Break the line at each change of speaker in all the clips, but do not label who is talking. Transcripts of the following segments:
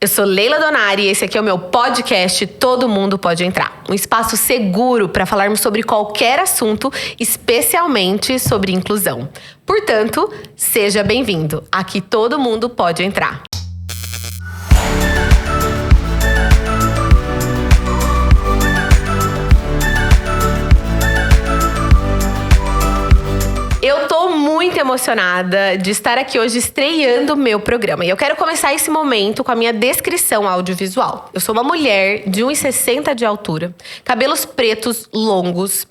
Eu sou Leila Donari e esse aqui é o meu podcast Todo Mundo Pode Entrar. Um espaço seguro para falarmos sobre qualquer assunto, especialmente sobre inclusão. Portanto, seja bem-vindo. Aqui todo mundo pode entrar. Eu tô muito emocionada de estar aqui hoje estreando o meu programa. E eu quero começar esse momento com a minha descrição audiovisual. Eu sou uma mulher de 1,60 de altura, cabelos pretos longos.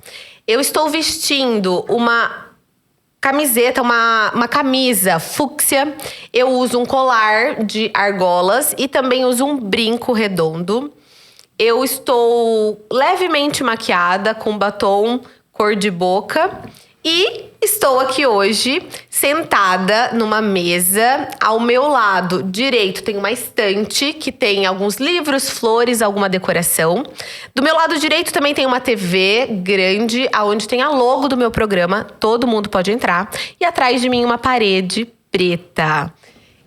Eu estou vestindo uma camiseta, uma camisa fúcsia. Eu uso um colar de argolas e também uso um brinco redondo. Eu estou levemente maquiada com batom cor de boca. E estou aqui hoje, sentada numa mesa. Ao meu lado direito tem uma estante que tem alguns livros, flores, alguma decoração. Do meu lado direito também tem uma TV grande, onde tem a logo do meu programa, Todo Mundo Pode Entrar. E atrás de mim uma parede preta.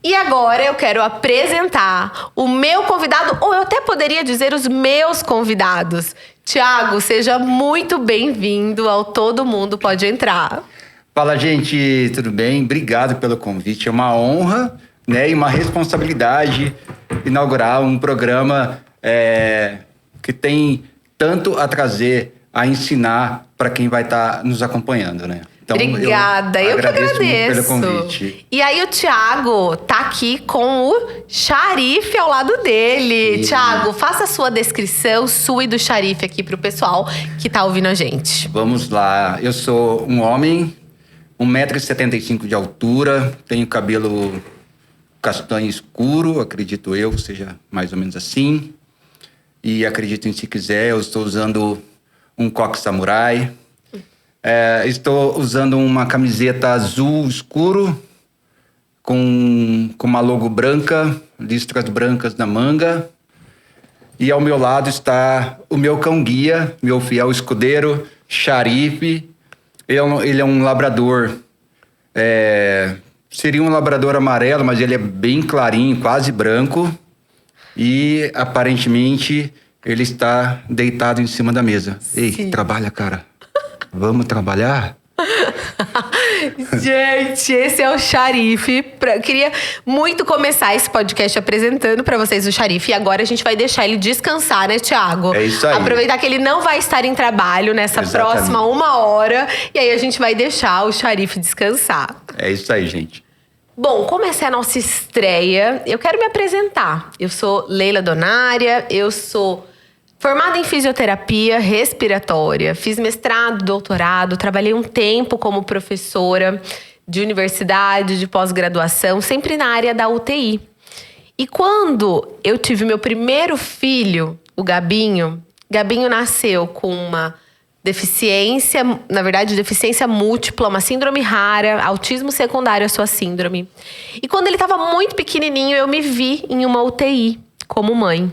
E agora eu quero apresentar o meu convidado, ou eu até poderia dizer os meus convidados. Thiago, seja muito bem-vindo ao Todo Mundo Pode Entrar.
Fala, gente, tudo bem? Obrigado pelo convite. É uma honra, né, e uma responsabilidade inaugurar um programa que tem tanto a trazer, a ensinar para quem vai estar nos acompanhando, né?
Então, obrigada, eu que agradeço
muito pelo convite.
E aí o Thiago tá aqui com o Xarife ao lado dele. Sim. Thiago, faça a sua descrição, sua e do Xarife aqui pro pessoal que tá ouvindo a gente.
Vamos lá, eu sou um homem, 1,75 m de altura, tenho cabelo castanho escuro, acredito eu, seja mais ou menos assim. E acreditem se quiser, eu estou usando um coque samurai. Estou usando uma camiseta azul escuro com uma logo branca, listras brancas na manga. E ao meu lado está o meu cão-guia, meu fiel escudeiro, Xarife. Ele é um labrador, seria um labrador amarelo, mas ele é bem clarinho, quase branco. E aparentemente ele está deitado em cima da mesa. Ei, trabalha, cara. Vamos trabalhar?
Gente, esse é o Xarife. Queria muito começar esse podcast apresentando pra vocês o Xarife. E agora a gente vai deixar ele descansar, né, Thiago?
É isso aí.
Aproveitar que ele não vai estar em trabalho nessa próxima 1 hora. E aí a gente vai deixar o Xarife descansar.
É isso aí, gente.
Bom, como essa é a nossa estreia, eu quero me apresentar. Eu sou Leila Donária, eu sou formada em fisioterapia respiratória, fiz mestrado, doutorado, trabalhei um tempo como professora de universidade, de pós-graduação, sempre na área da UTI. E quando eu tive meu primeiro filho, o Gabinho nasceu com uma deficiência, na verdade, deficiência múltipla, uma síndrome rara, autismo secundário à sua síndrome. E quando ele estava muito pequenininho, eu me vi em uma UTI como mãe.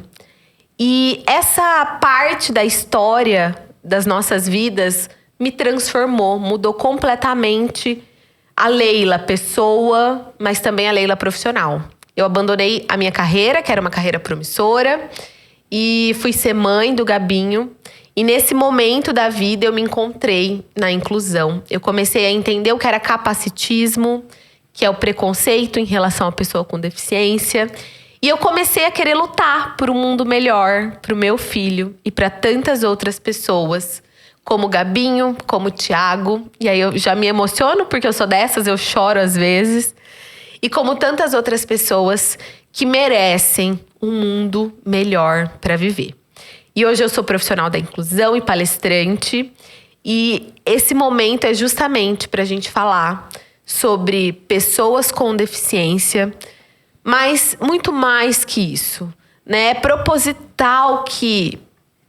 E essa parte da história das nossas vidas me transformou, mudou completamente a Leila pessoa, mas também a Leila profissional. Eu abandonei a minha carreira, que era uma carreira promissora, e fui ser mãe do Gabinho. E nesse momento da vida eu me encontrei na inclusão. Eu comecei a entender o que era capacitismo, que é o preconceito em relação à pessoa com deficiência. E eu comecei a querer lutar por um mundo melhor para o meu filho e para tantas outras pessoas, como o Gabinho, como o Thiago. E aí eu já me emociono, porque eu sou dessas, eu choro às vezes. E como tantas outras pessoas que merecem um mundo melhor para viver. E hoje eu sou profissional da inclusão e palestrante. E esse momento é justamente para a gente falar sobre pessoas com deficiência, mas muito mais que isso, né? É proposital que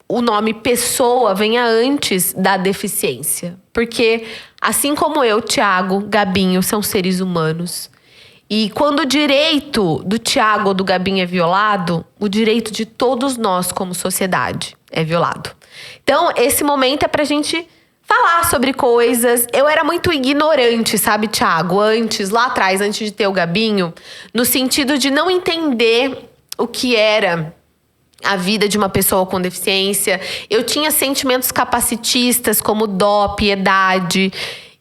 o nome pessoa venha antes da deficiência. Porque, assim como eu, Thiago, Gabinho, são seres humanos. E quando o direito do Thiago ou do Gabinho é violado, o direito de todos nós como sociedade é violado. Então, esse momento é pra gente falar sobre coisas. Eu era muito ignorante, sabe, Thiago? Lá atrás, antes de ter o Gabinho, no sentido de não entender o que era a vida de uma pessoa com deficiência. Eu tinha sentimentos capacitistas como dó, piedade.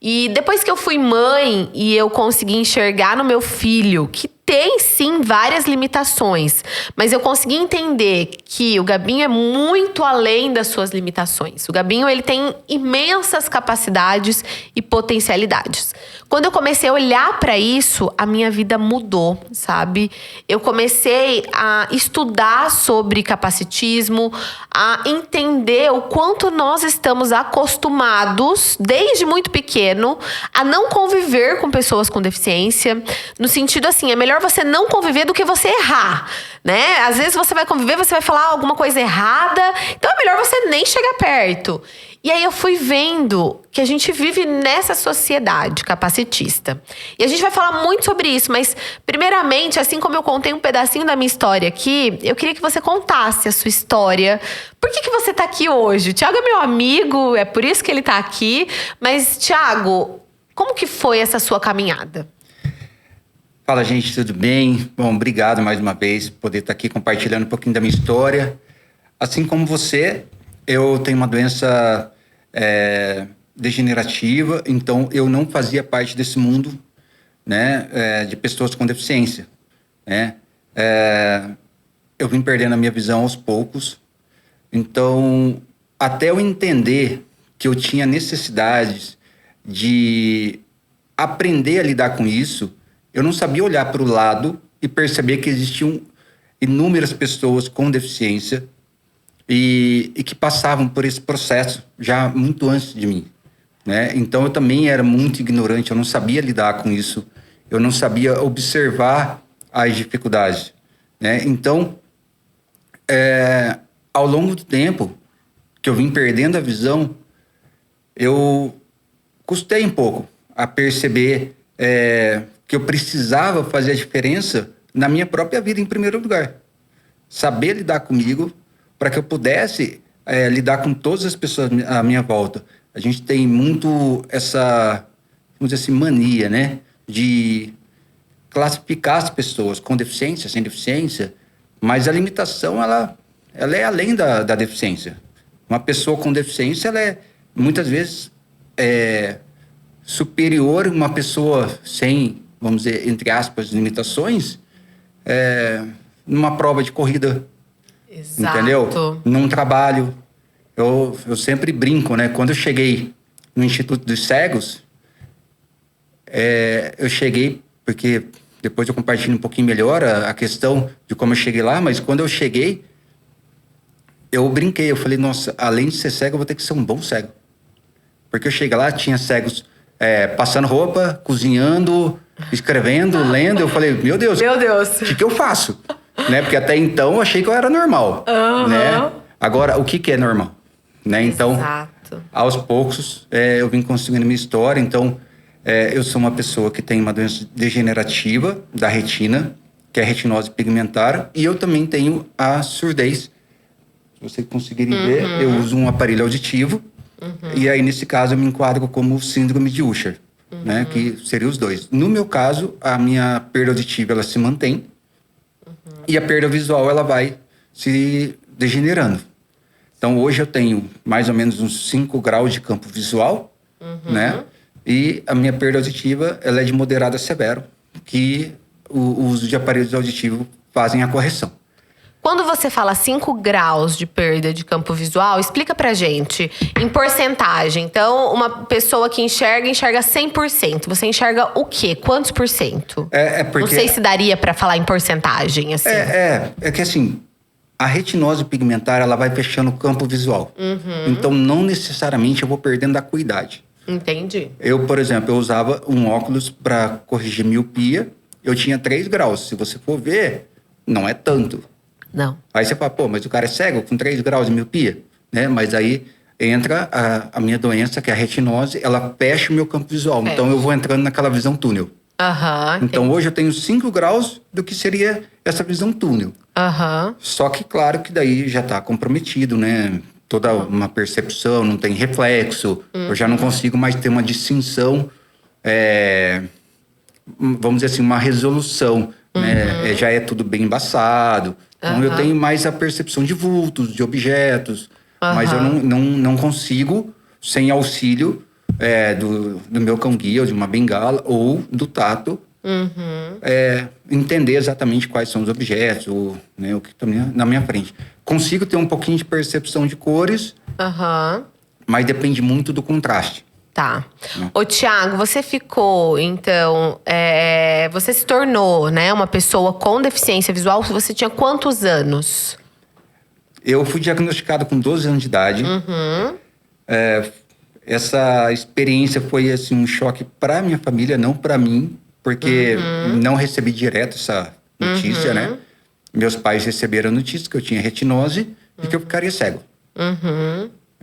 E depois que eu fui mãe e eu consegui enxergar no meu filho que tem sim várias limitações, mas eu consegui entender que o Gabinho é muito além das suas limitações. O Gabinho, ele tem imensas capacidades e potencialidades. Quando eu comecei a olhar para isso, a minha vida mudou, sabe? Eu comecei a estudar sobre capacitismo, a entender o quanto nós estamos acostumados, desde muito pequeno, a não conviver com pessoas com deficiência. No sentido assim, é melhor você não conviver do que você errar, né? Às vezes você vai conviver, você vai falar alguma coisa errada, então é melhor você nem chegar perto. E aí eu fui vendo que a gente vive nessa sociedade capacitista. E a gente vai falar muito sobre isso, mas primeiramente, assim como eu contei um pedacinho da minha história aqui, eu queria que você contasse a sua história. Por que você tá aqui hoje? O Thiago é meu amigo, é por isso que ele tá aqui. Mas, Thiago, como que foi essa sua caminhada?
Fala, gente, tudo bem? Bom, obrigado mais uma vez por poder estar aqui compartilhando um pouquinho da minha história. Assim como você, eu tenho uma doença degenerativa, então eu não fazia parte desse mundo, né, de pessoas com deficiência, né? Eu vim perdendo a minha visão aos poucos, então até eu entender que eu tinha necessidades de aprender a lidar com isso, eu não sabia olhar para o lado e perceber que existiam inúmeras pessoas com deficiência e que passavam por esse processo já muito antes de mim, né? Então eu também era muito ignorante, eu não sabia lidar com isso, eu não sabia observar as dificuldades, né? Então, ao longo do tempo que eu vim perdendo a visão, eu custei um pouco a perceber que eu precisava fazer a diferença na minha própria vida em primeiro lugar. Saber lidar comigo para que eu pudesse lidar com todas as pessoas à minha volta. A gente tem muito essa, vamos dizer assim, mania, né? De classificar as pessoas com deficiência, sem deficiência, mas a limitação, ela é além da deficiência. Uma pessoa com deficiência, ela é, muitas vezes, superior a uma pessoa sem, vamos dizer, entre aspas, limitações, numa prova de corrida. Exato. Entendeu? Num trabalho. Eu sempre brinco, né? Quando eu cheguei no Instituto dos Cegos, eu cheguei, porque depois eu compartilho um pouquinho melhor a questão de como eu cheguei lá, mas quando eu cheguei, eu brinquei, eu falei, nossa, além de ser cego, eu vou ter que ser um bom cego. Porque eu cheguei lá, tinha cegos passando roupa, cozinhando, escrevendo, lendo. Eu falei, meu Deus, o que eu faço? Né? Porque até então eu achei que eu era normal. Uhum. Né? Agora, o que é normal? Né? Então, aos poucos, eu vim conseguindo minha história. Então, eu sou uma pessoa que tem uma doença degenerativa da retina, que é a retinose pigmentar, e eu também tenho a surdez. Se vocês conseguirem ver, eu uso um aparelho auditivo. E aí, nesse caso, eu me enquadro como síndrome de Usher, né? Que seria os dois. No meu caso, a minha perda auditiva, ela se mantém. E a perda visual, ela vai se degenerando. Então, hoje eu tenho mais ou menos uns 5 graus de campo visual, né? E a minha perda auditiva, ela é de moderado a severo, que o uso de aparelhos auditivos fazem a correção.
Quando você fala 5 graus de perda de campo visual, explica pra gente em porcentagem. Então, uma pessoa que enxerga 100%. Você enxerga o quê? Quantos por cento?
Porque...
Não sei se daria pra falar em porcentagem, assim.
É que assim, a retinose pigmentar, ela vai fechando o campo visual. Então, não necessariamente eu vou perdendo a acuidade.
Entendi.
Eu, por exemplo, eu usava um óculos para corrigir miopia. Eu tinha 3 graus. Se você for ver, não é tanto.
Não.
Aí você fala, pô, mas o cara é cego com 3 graus de miopia, né? Mas aí entra a minha doença, que é a retinose, ela fecha o meu campo visual. Então eu vou entrando naquela visão túnel. Então hoje eu tenho 5 graus do que seria essa visão túnel. Só que claro que daí já está comprometido, né? Toda uma percepção, não tem reflexo. Eu já não consigo mais ter uma distinção, vamos dizer assim, uma resolução né? Já é tudo bem embaçado. Então eu tenho mais a percepção de vultos, de objetos. Mas eu não consigo, sem auxílio do meu cão-guia, ou de uma bengala, ou do tato, entender exatamente quais são os objetos, ou, né, o que está na minha frente. Consigo ter um pouquinho de percepção de cores, mas depende muito do contraste.
Tá. Ô, Thiago, você ficou, então… você se tornou, né, uma pessoa com deficiência visual. Você tinha quantos anos?
Eu fui diagnosticado com 12 anos de idade. Essa experiência foi assim, um choque para minha família, não para mim, porque não recebi direto essa notícia, né? Meus pais receberam a notícia que eu tinha retinose e que eu ficaria cego.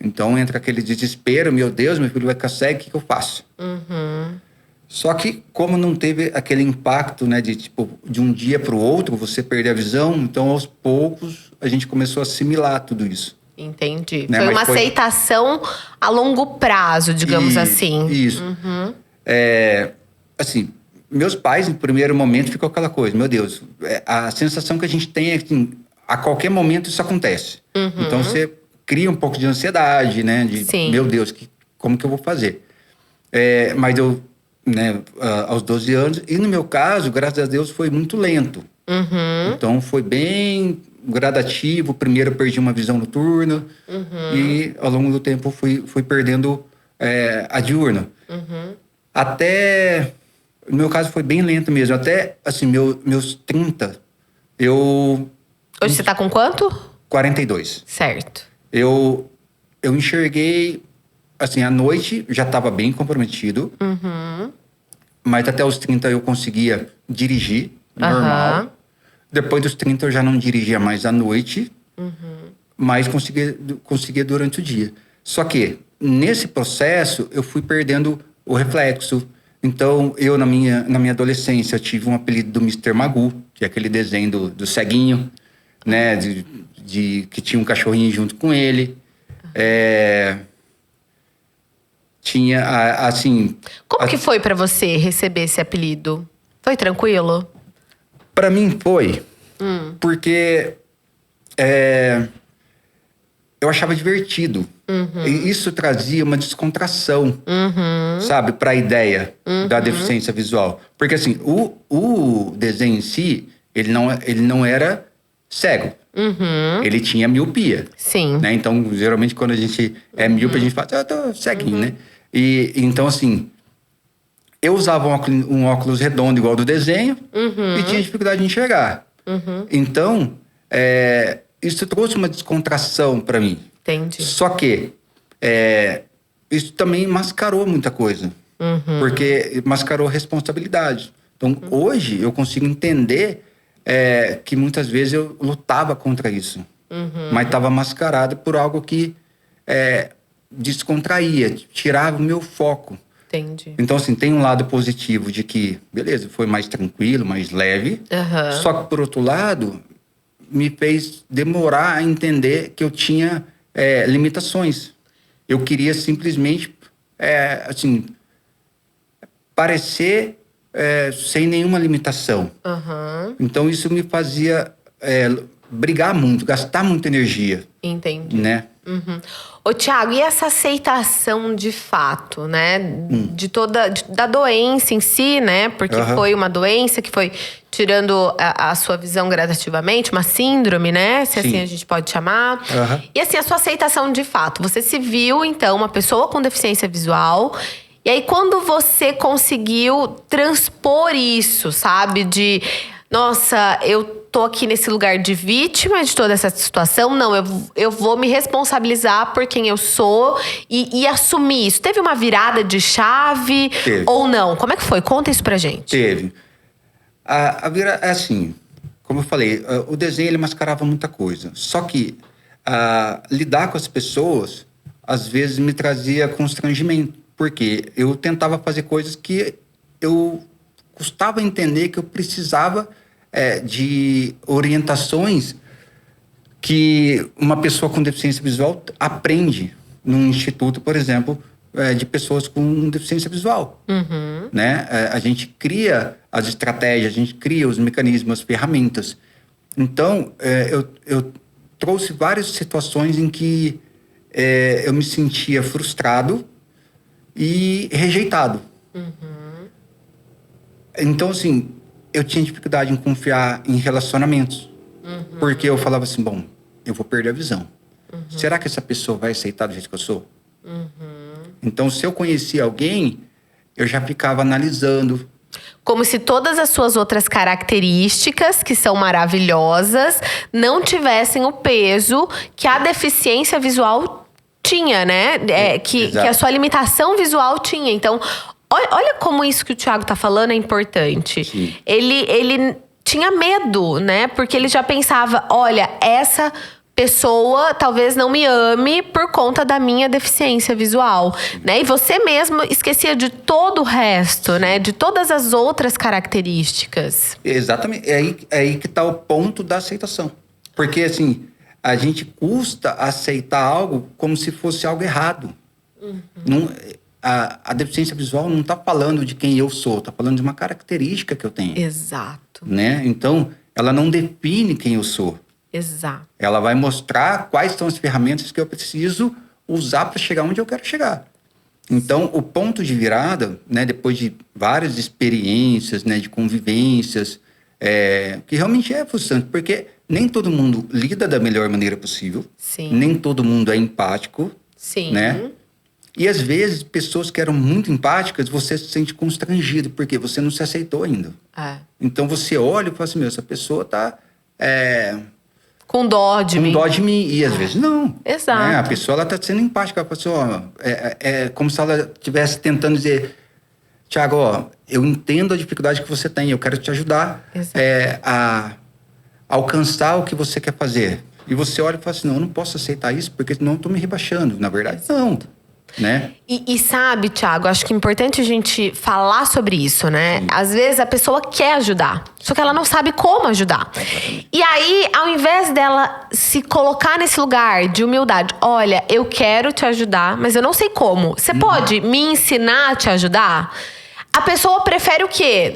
Então entra aquele desespero, meu Deus, meu filho vai ficar cego, o que eu faço? Só que como não teve aquele impacto, né, de um dia para o outro você perder a visão, então aos poucos a gente começou a assimilar tudo isso.
Entendi. Né? Foi uma aceitação a longo prazo, digamos assim.
Isso. Assim, meus pais, no primeiro momento, ficou aquela coisa, meu Deus, a sensação que a gente tem é que a qualquer momento isso acontece. Então você cria um pouco de ansiedade, né? Meu Deus, como que eu vou fazer? Mas eu, né, aos 12 anos, e no meu caso, graças a Deus, foi muito lento. Então foi bem gradativo. Primeiro eu perdi uma visão noturna e ao longo do tempo fui perdendo a diurna. Até, no meu caso foi bem lento mesmo, até assim, meus 30, Hoje
você tá com quanto?
42.
Certo.
Eu enxerguei, assim, à noite já estava bem comprometido, mas até os 30 eu conseguia dirigir, normal. Depois dos 30 eu já não dirigia mais à noite, mas conseguia durante o dia. Só que, nesse processo, eu fui perdendo o reflexo. Então, eu, na minha adolescência, eu tive um apelido do Mr. Magoo, que é aquele desenho do ceguinho, né? Que tinha um cachorrinho junto com ele. Tinha, assim…
Como que foi pra você receber esse apelido? Foi tranquilo?
Para mim foi, porque eu achava divertido. E isso trazia uma descontração, sabe, para a ideia da deficiência visual. Porque assim, o desenho em si, ele não era cego. Ele tinha miopia.
Sim.
Né? Então, geralmente, quando a gente é míope, a gente fala, eu tô ceguinho, né? E então, assim… Eu usava um óculos redondo igual do desenho e tinha dificuldade de enxergar. Então, isso trouxe uma descontração para mim.
Entendi.
Só que isso também mascarou muita coisa. Porque mascarou responsabilidade. Então, hoje, eu consigo entender que muitas vezes eu lutava contra isso. Mas estava mascarado por algo que descontraía, tirava o meu foco.
Entendi.
Então, assim, tem um lado positivo de que, beleza, foi mais tranquilo, mais leve. Só que, por outro lado, me fez demorar a entender que eu tinha limitações. Eu queria simplesmente, assim, parecer sem nenhuma limitação. Então, isso me fazia brigar muito, gastar muita energia.
Entendi.
Né?
Ô, Thiago, e essa aceitação de fato, né? Da doença em si, né? Porque foi uma doença que foi tirando a sua visão gradativamente, uma síndrome, né? Se assim a gente pode chamar. E assim, a sua aceitação de fato. Você se viu, então, uma pessoa com deficiência visual. E aí, quando você conseguiu transpor isso, sabe? Nossa, eu tô aqui nesse lugar de vítima de toda essa situação. Não, eu vou me responsabilizar por quem eu sou e assumir isso. Teve uma virada de chave?
Teve.
Ou não? Como é que foi? Conta isso pra gente.
Teve. A virada, assim, como eu falei, o desenho ele mascarava muita coisa. Só que lidar com as pessoas, às vezes, me trazia constrangimento. Porque eu tentava fazer coisas que eu custava entender que eu precisava de orientações que uma pessoa com deficiência visual aprende num instituto, por exemplo, de pessoas com deficiência visual. Né? A gente cria as estratégias, a gente cria os mecanismos, as ferramentas. Então, eu trouxe várias situações em que eu me sentia frustrado e rejeitado. Então, assim, eu tinha dificuldade em confiar em relacionamentos. Porque eu falava assim, bom, eu vou perder a visão. Será que essa pessoa vai aceitar do jeito que eu sou? Então, se eu conhecia alguém, eu já ficava analisando.
Como se todas as suas outras características, que são maravilhosas, não tivessem o peso que a deficiência visual tinha, né? Que a sua limitação visual tinha. Então, olha como isso que o Thiago tá falando é importante.
Sim.
Ele tinha medo, né? Porque ele já pensava, olha, essa pessoa talvez não me ame por conta da minha deficiência visual, né? E você mesmo esquecia de todo o resto, né? De todas as outras características.
Exatamente. É aí que está o ponto da aceitação. Porque, assim, a gente custa aceitar algo como se fosse algo errado. A deficiência visual não está falando de quem eu sou, está falando de uma característica que eu tenho.
Exato.
Né? Então, ela não define quem eu sou.
Exato.
Ela vai mostrar quais são as ferramentas que eu preciso usar para chegar onde eu quero chegar. Então, o ponto de virada, né, depois de várias experiências, né, de convivências, que realmente é frustrante, porque nem todo mundo lida da melhor maneira possível.
Sim.
Nem todo mundo é empático.
Sim.
Né? E às vezes, pessoas que eram muito empáticas, você se sente constrangido, porque você não se aceitou ainda. Então, você olha e fala assim, essa pessoa tá...
com dó de mim.
Com dó de mim. E às vezes não.
Exato.
Né? A pessoa, ela tá sendo empática. Ela fala assim, é como se ela estivesse tentando dizer, Thiago, eu entendo a dificuldade que você tem, eu quero te ajudar a alcançar o que você quer fazer. E você olha e fala assim, não, eu não posso aceitar isso, porque senão eu tô me rebaixando. Na verdade, não. Né?
E sabe, Thiago, acho que é importante a gente falar sobre isso, né? Às vezes a pessoa quer ajudar, só que ela não sabe como ajudar. E aí, ao invés dela se colocar nesse lugar de humildade, olha, eu quero te ajudar, mas eu não sei como. Você pode me ensinar a te ajudar? A pessoa prefere o quê?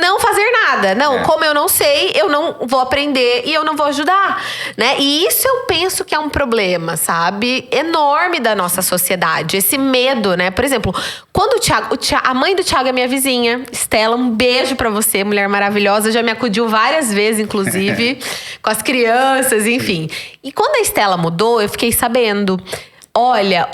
Não fazer nada. Não, como eu não sei, eu não vou aprender e eu não vou ajudar, né? E isso eu penso que é um problema, sabe? Enorme da nossa sociedade. Esse medo, né? Por exemplo, quando o Thiago, a mãe do Thiago é minha vizinha, Estela, um beijo pra você, mulher maravilhosa. Já me acudiu várias vezes, inclusive, com as crianças, enfim. E quando a Estela mudou, eu fiquei sabendo... Olha,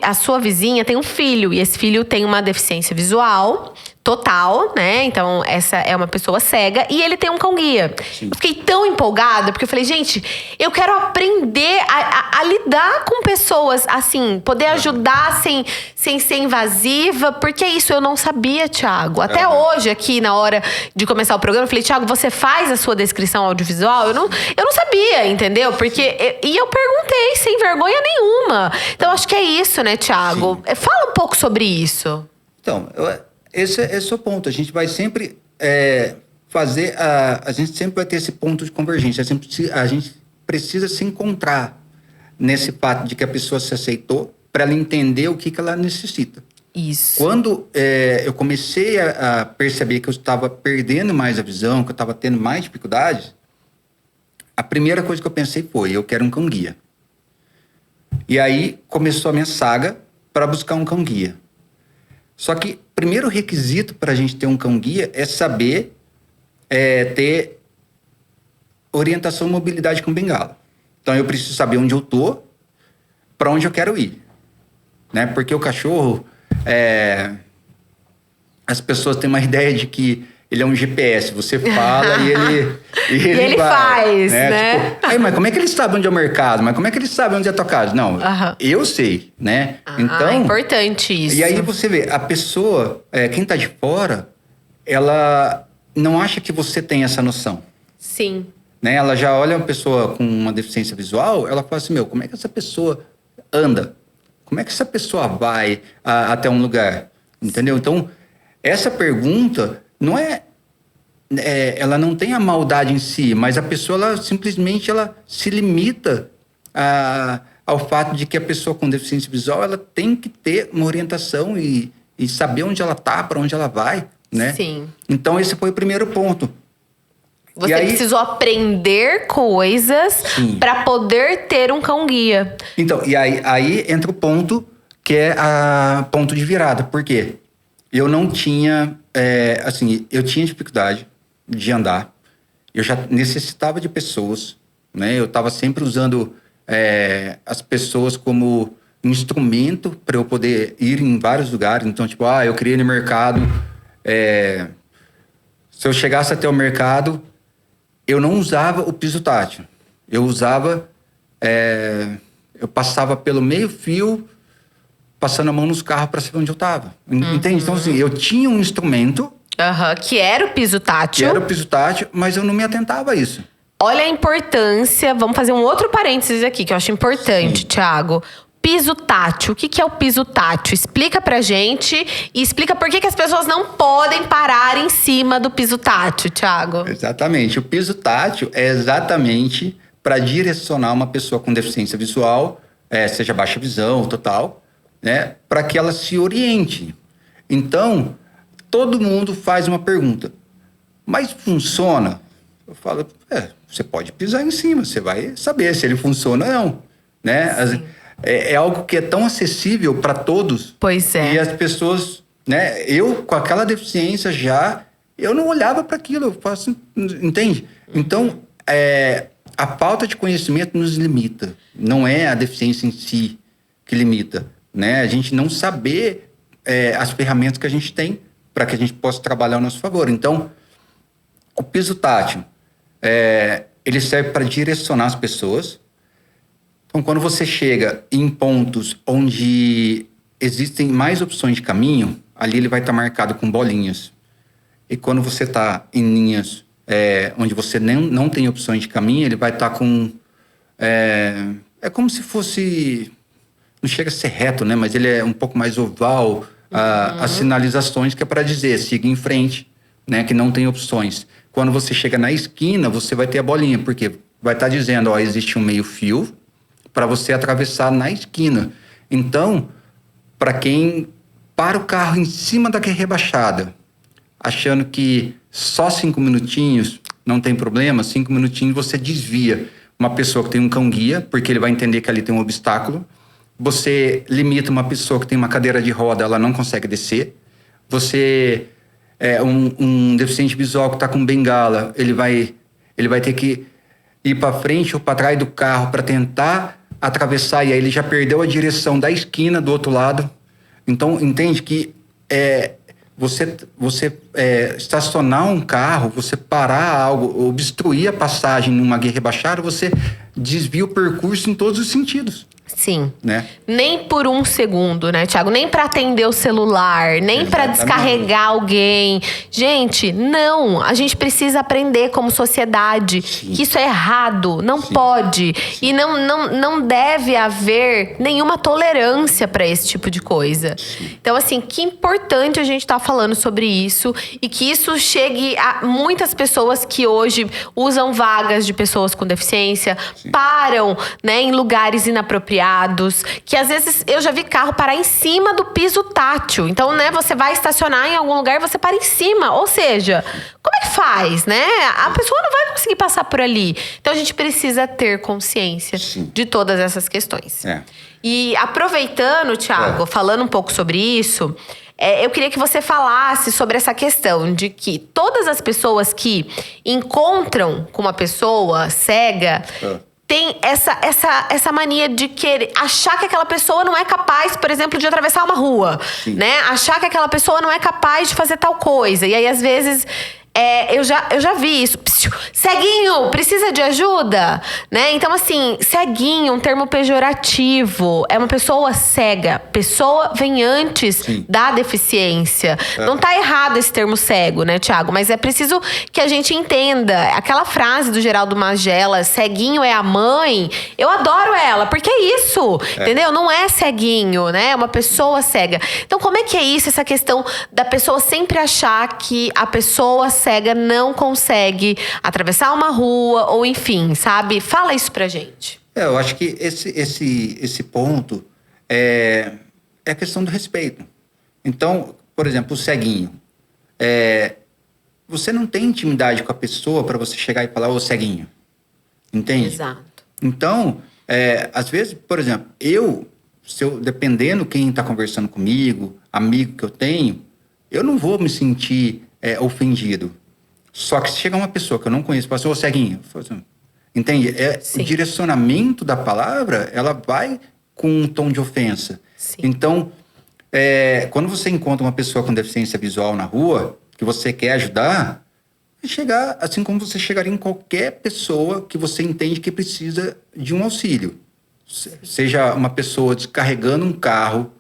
a sua vizinha tem um filho e esse filho tem uma deficiência visual total, né? Então, essa é uma pessoa cega e ele tem um cão-guia. Eu fiquei tão empolgada, porque eu falei, gente, eu quero aprender a lidar com pessoas, assim, poder ajudar sem ser invasiva, porque isso eu não sabia, Thiago. Até hoje, aqui, na hora de começar o programa, eu falei, Thiago, você faz a sua descrição audiovisual? Eu não sabia, entendeu? Porque, e eu perguntei, sem vergonha nenhuma. Então, acho que é isso, né, Thiago? Fala um pouco sobre isso.
Então, esse é o ponto. A gente vai sempre fazer... A gente sempre vai ter esse ponto de convergência. A gente precisa se encontrar nesse fato de que a pessoa se aceitou para ela entender o que ela necessita.
Isso.
Quando eu comecei a perceber que eu estava perdendo mais a visão, que eu estava tendo mais dificuldades, a primeira coisa que eu pensei foi, eu quero um cão-guia. E aí começou a minha saga para buscar um cão-guia. Só que o primeiro requisito para a gente ter um cão-guia é saber ter orientação e mobilidade com bengala. Então, eu preciso saber onde eu tô, para onde eu quero ir. Né? Porque o cachorro, as pessoas têm uma ideia de que ele é um GPS. Você fala e ele vai,
faz, né?
Tipo, mas como é que ele sabe onde é o mercado? Mas como é que ele sabe onde é a tua casa? Não, eu sei, né? Então,
é importante isso.
E aí você vê, a pessoa, quem tá de fora, ela não acha que você tem essa noção.
Sim.
Né? Ela já olha uma pessoa com uma deficiência visual, ela fala assim, como é que essa pessoa anda? Como é que essa pessoa vai até um lugar? Entendeu? Então, essa pergunta não ela não tem a maldade em si, mas a pessoa, ela simplesmente ela se limita ao fato de que a pessoa com deficiência visual, ela tem que ter uma orientação e saber onde ela está, para onde ela vai, né?
Sim.
Então, esse foi o primeiro ponto.
Você precisou aprender coisas para poder ter um cão-guia.
Então, e aí entra o ponto que é a ponto de virada. Por quê? Eu não tinha... eu tinha dificuldade de andar. Eu já necessitava de pessoas, né? Eu estava sempre usando as pessoas como um instrumento para eu poder ir em vários lugares. Então, tipo, eu queria ir no mercado. Se eu chegasse até o mercado, eu não usava o piso tátil. Eu usava... eu passava pelo meio fio, passando a mão nos carros para saber onde eu estava. Entende? Então, assim, eu tinha um instrumento...
que era o piso tátil.
Mas eu não me atentava a isso.
Olha a importância. Vamos fazer um outro parênteses aqui, que eu acho importante, Thiago. Piso tátil. O que é o piso tátil? Explica pra gente e explica por que as pessoas não podem parar em cima do piso tátil, Thiago.
Exatamente. O piso tátil é exatamente para direcionar uma pessoa com deficiência visual, seja baixa visão, total, né, para que ela se oriente. Então, todo mundo faz uma pergunta. Mas funciona? Eu falo, você pode pisar em cima, você vai saber se ele funciona ou não, né? É algo que é tão acessível para todos.
Pois é.
E as pessoas, né? Eu, com aquela deficiência eu não olhava para aquilo. Eu faço, entende? Então, a falta de conhecimento nos limita. Não é a deficiência em si que limita, né? A gente não saber as ferramentas que a gente tem para que a gente possa trabalhar ao nosso favor. Então, o piso tátil, ele serve para direcionar as pessoas. Então, quando você chega em pontos onde existem mais opções de caminho, ali ele vai estar marcado com bolinhas. E quando você está em linhas onde você não tem opções de caminho, ele vai estar com... É como se fosse... Não chega a ser reto, né? Mas ele é um pouco mais oval. As sinalizações que é para dizer, siga em frente, né? Que não tem opções. Quando você chega na esquina, você vai ter a bolinha, porque vai estar dizendo, existe um meio-fio para você atravessar na esquina. Então, para quem para o carro em cima da rebaixada, achando que só 5 minutinhos não tem problema, 5 minutinhos você desvia uma pessoa que tem um cão-guia, porque ele vai entender que ali tem um obstáculo. Você limita uma pessoa que tem uma cadeira de roda, ela não consegue descer. Você, um deficiente visual que está com bengala, ele vai ter que ir para frente ou para trás do carro para tentar atravessar, e aí ele já perdeu a direção da esquina do outro lado. Então, entende que você estacionar um carro, você parar algo, obstruir a passagem numa guia rebaixada, você desvia o percurso em todos os sentidos.
Sim.
Né?
Nem por um segundo, né, Thiago? Nem para atender o celular, nem para descarregar alguém. Gente, não. A gente precisa aprender como sociedade que isso é errado, não pode. E não deve haver nenhuma tolerância para esse tipo de coisa. Então, assim, que importante a gente estar falando sobre isso e que isso chegue a muitas pessoas que hoje usam vagas de pessoas com deficiência, param, né, em lugares inapropriados, que às vezes eu já vi carro parar em cima do piso tátil. Então, né, você vai estacionar em algum lugar, você para em cima. Ou seja, como é que faz, né? A pessoa não vai conseguir passar por ali. Então, a gente precisa ter consciência de todas essas questões. E aproveitando, Thiago, falando um pouco sobre isso, eu queria que você falasse sobre essa questão de que todas as pessoas que encontram com uma pessoa cega tem essa mania de querer achar que aquela pessoa não é capaz, por exemplo, de atravessar uma rua, né? Achar que aquela pessoa não é capaz de fazer tal coisa. E aí, às vezes, eu já vi isso. Ceguinho, precisa de ajuda? Né? Então, assim, ceguinho, um termo pejorativo. É uma pessoa cega. Pessoa vem antes da deficiência. Não tá errado esse termo cego, né, Thiago? Mas é preciso que a gente entenda. Aquela frase do Geraldo Magela, ceguinho é a mãe. Eu adoro ela, porque é isso. Entendeu? Não é ceguinho, né? É uma pessoa cega. Então, como é que é isso? Essa questão da pessoa sempre achar que a pessoa cega não consegue atravessar uma rua ou enfim, sabe? Fala isso pra gente.
Eu acho que esse ponto é a questão do respeito. Então, por exemplo, o ceguinho. Você não tem intimidade com a pessoa para você chegar e falar, ô ceguinho. Entende?
Exato.
Então, às vezes, por exemplo, dependendo quem está conversando comigo, amigo que eu tenho, eu não vou me sentir ofendido. Só que se chegar uma pessoa que eu não conheço e falar assim, ô ceguinho, eu falo assim, entende? O direcionamento da palavra, ela vai com um tom de ofensa.
Sim.
Então, quando você encontra uma pessoa com deficiência visual na rua, que você quer ajudar, chegar assim como você chegaria em qualquer pessoa que você entende que precisa de um auxílio. Seja uma pessoa descarregando um carro,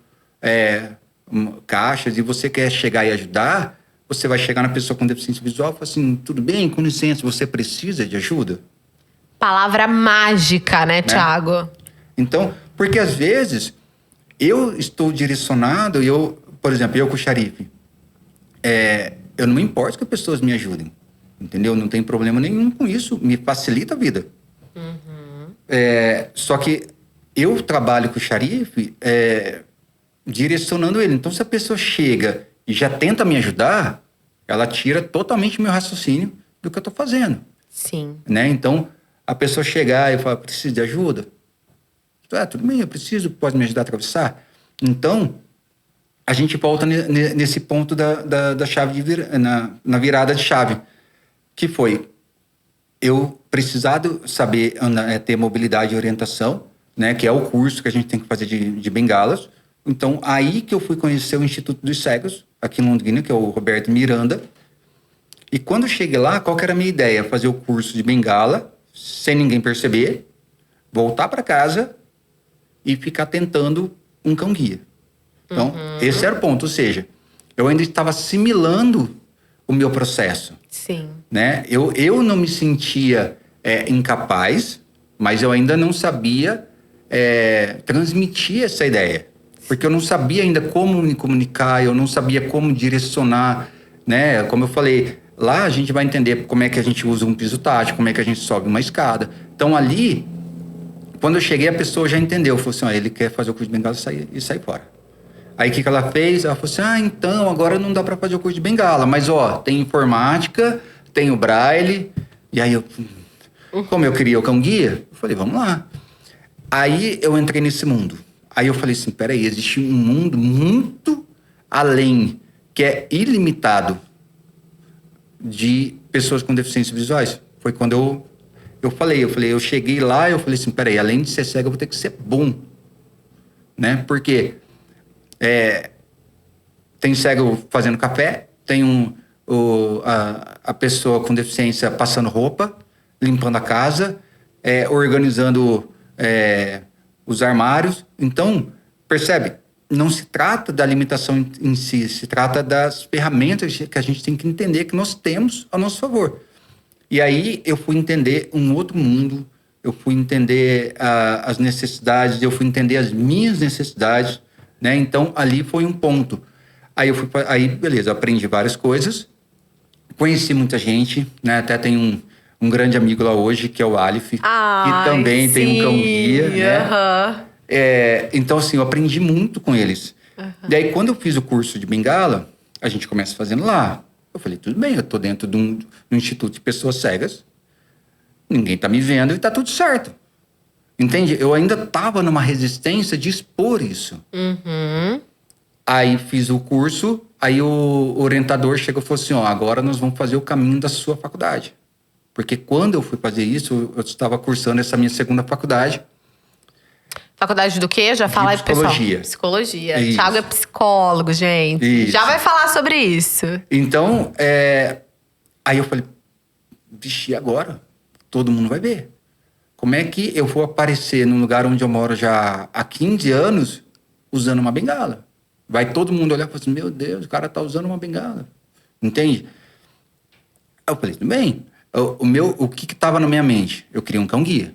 caixas, e você quer chegar e ajudar, você vai chegar na pessoa com deficiência visual e falar assim, tudo bem, com licença, você precisa de ajuda?
Palavra mágica, né, Thiago?
Então, porque às vezes eu estou direcionado, por exemplo, eu com o Xarife, eu não me importo que as pessoas me ajudem, entendeu? Não tem problema nenhum com isso, me facilita a vida. Só que eu trabalho com o Xarife direcionando ele. Então, se a pessoa chega e já tenta me ajudar, ela tira totalmente o meu raciocínio do que eu estou fazendo.
Sim.
Né? Então, a pessoa chegar e falar, preciso de ajuda? Tudo bem, eu preciso, pode me ajudar a atravessar? Então, a gente volta nesse ponto da chave na virada de chave, que foi eu precisar saber ter mobilidade e orientação, né, que é o curso que a gente tem que fazer de bengalas. Então, aí que eu fui conhecer o Instituto dos Cegos, aqui em Londrina, que é o Roberto Miranda. E quando eu cheguei lá, qual que era a minha ideia? Fazer o curso de bengala, sem ninguém perceber, voltar para casa e ficar tentando um cão-guia. Então, esse era o ponto. Ou seja, eu ainda estava assimilando o meu processo.
Sim.
Né? Eu não me sentia incapaz, mas eu ainda não sabia transmitir essa ideia. Porque eu não sabia ainda como me comunicar, eu não sabia como direcionar, né? Como eu falei, lá a gente vai entender como é que a gente usa um piso tátil, como é que a gente sobe uma escada. Então, ali, quando eu cheguei, a pessoa já entendeu. Falou assim, ele quer fazer o curso de bengala e sair fora. Aí, o que ela fez? Ela falou assim, então, agora não dá para fazer o curso de bengala. Mas, tem informática, tem o braille. E aí, como eu queria o cão-guia, eu falei, vamos lá. Aí, eu entrei nesse mundo. Aí, eu falei assim, peraí, existe um mundo muito além, que é ilimitado, de pessoas com deficiências visuais. Foi quando eu cheguei lá, eu falei assim, peraí, além de ser cego, eu vou ter que ser bom. Né? Porque tem cego fazendo café, tem a pessoa com deficiência passando roupa, limpando a casa, organizando os armários. Então, percebe? Não se trata da limitação em si, se trata das ferramentas que a gente tem que entender que nós temos a nosso favor. E aí eu fui entender um outro mundo, eu fui entender as necessidades, eu fui entender as minhas necessidades, né? Então, ali foi um ponto. Aí, beleza, aprendi várias coisas, conheci muita gente, né? Até tem um grande amigo lá hoje, que é o Alif, que também tem um cão-guia, né? Então, assim, eu aprendi muito com eles. Daí, quando eu fiz o curso de bengala, a gente começa fazendo lá. Eu falei, tudo bem, eu tô dentro de um instituto de pessoas cegas, ninguém tá me vendo e tá tudo certo. Entende? Eu ainda tava numa resistência de expor isso. Aí fiz o curso, aí o orientador chegou e falou assim, agora nós vamos fazer o caminho da sua faculdade. Porque quando eu fui fazer isso, eu estava cursando essa minha segunda faculdade.
Faculdade do quê? Já fala aí pro pessoal. Psicologia.
Isso.
Thiago é psicólogo, gente.
Isso.
Já vai falar sobre isso.
Então, aí eu falei, vixe, agora? Todo mundo vai ver. Como é que eu vou aparecer num lugar onde eu moro já há 15 anos usando uma bengala? Vai todo mundo olhar e falar assim, meu Deus, o cara tá usando uma bengala. Entende? Aí eu falei, tudo bem. O que estava na minha mente? Eu queria um cão-guia.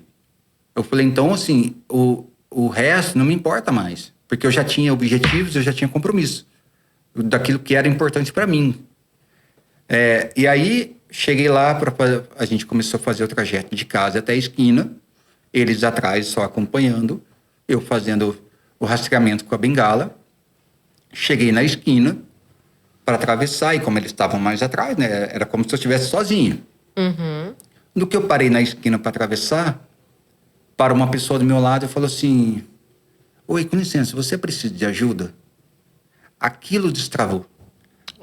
Eu falei, então, assim, o resto não me importa mais. Porque eu já tinha objetivos, eu já tinha compromisso. Daquilo que era importante para mim. E aí, cheguei lá, a gente começou a fazer o trajeto de casa até a esquina. eles atrás só acompanhando, eu fazendo o rastreamento com a bengala. Cheguei na esquina para atravessar, e como eles estavam mais atrás, né, era como se eu estivesse sozinho. No que eu parei na esquina para atravessar, para uma pessoa do meu lado e falou assim: oi, com licença, você precisa de ajuda? Aquilo destravou.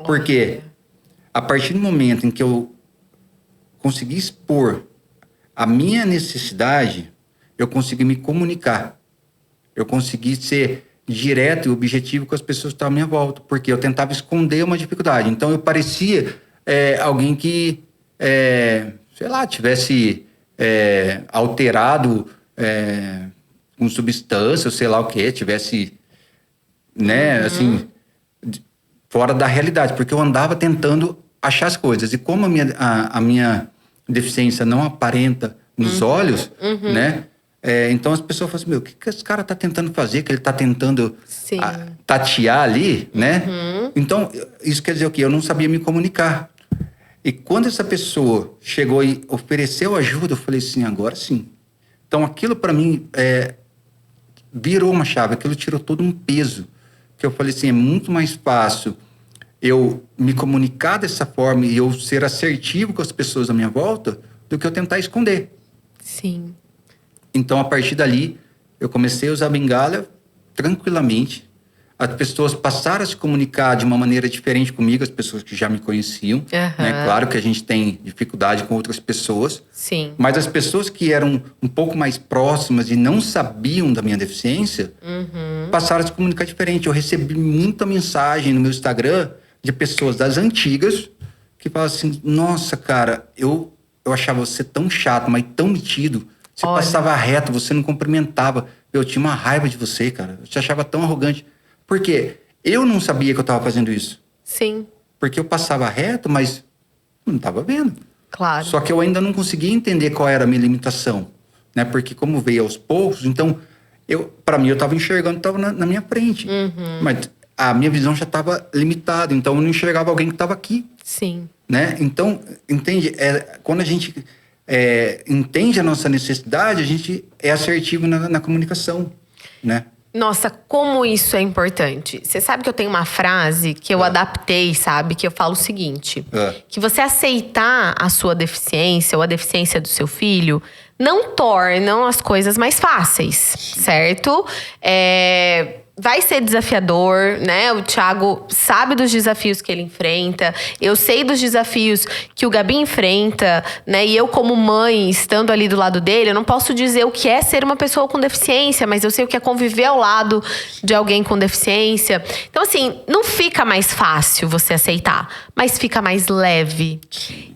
Porque a partir do momento em que eu consegui expor a minha necessidade, eu consegui me comunicar. Eu consegui ser direto e objetivo com as pessoas que estavam à minha volta, porque eu tentava esconder uma dificuldade. Então, eu parecia alguém que, sei lá, tivesse alterado com substância, ou sei lá o quê, tivesse, né, assim, fora da realidade, porque eu andava tentando achar as coisas. E como a minha deficiência não aparenta nos olhos, né? Então as pessoas falam assim: meu, o que esse cara tá tentando fazer? Que ele tá tentando tatear ali, né? Então, isso quer dizer o quê? Eu não sabia me comunicar. E quando essa pessoa chegou e ofereceu ajuda, eu falei assim: agora sim. Então, aquilo para mim virou uma chave, aquilo tirou todo um peso. Que eu falei assim: é muito mais fácil eu me comunicar dessa forma e eu ser assertivo com as pessoas à minha volta do que eu tentar esconder.
Sim.
Então, a partir dali, eu comecei a usar a bengala tranquilamente. As pessoas passaram a se comunicar de uma maneira diferente comigo, as pessoas que já me conheciam. Né? Claro que a gente tem dificuldade com outras pessoas.
Sim.
Mas as pessoas que eram um pouco mais próximas e não sabiam da minha deficiência, passaram a se comunicar diferente. Eu recebi muita mensagem no meu Instagram de pessoas das antigas que falavam assim: nossa, cara, eu achava você tão chato, mas tão metido. Você passava reto, você não cumprimentava. Eu tinha uma raiva de você, cara. Eu te achava tão arrogante. Por quê? Eu não sabia que eu estava fazendo isso.
Sim. Porque
eu passava reto, mas não estava vendo.
Claro.
Só que eu ainda não conseguia entender qual era a minha limitação. Né? Porque como veio aos poucos, então, para mim, eu estava enxergando, estava na minha frente. Mas a minha visão já estava limitada, então eu não enxergava alguém que estava aqui.
Sim.
Né? Então, entende? Quando a gente entende a nossa necessidade, a gente é assertivo na comunicação, né?
Nossa, como isso é importante. Você sabe que eu tenho uma frase que eu adaptei, sabe? Que eu falo o seguinte. Que você aceitar a sua deficiência ou a deficiência do seu filho não tornam as coisas mais fáceis, certo? Vai ser desafiador, né? O Thiago sabe dos desafios que ele enfrenta. Eu sei dos desafios que o Gabi enfrenta, né? E eu, como mãe, estando ali do lado dele, eu não posso dizer o que é ser uma pessoa com deficiência, mas eu sei o que é conviver ao lado de alguém com deficiência. Então, assim, não fica mais fácil você aceitar, mas fica mais leve.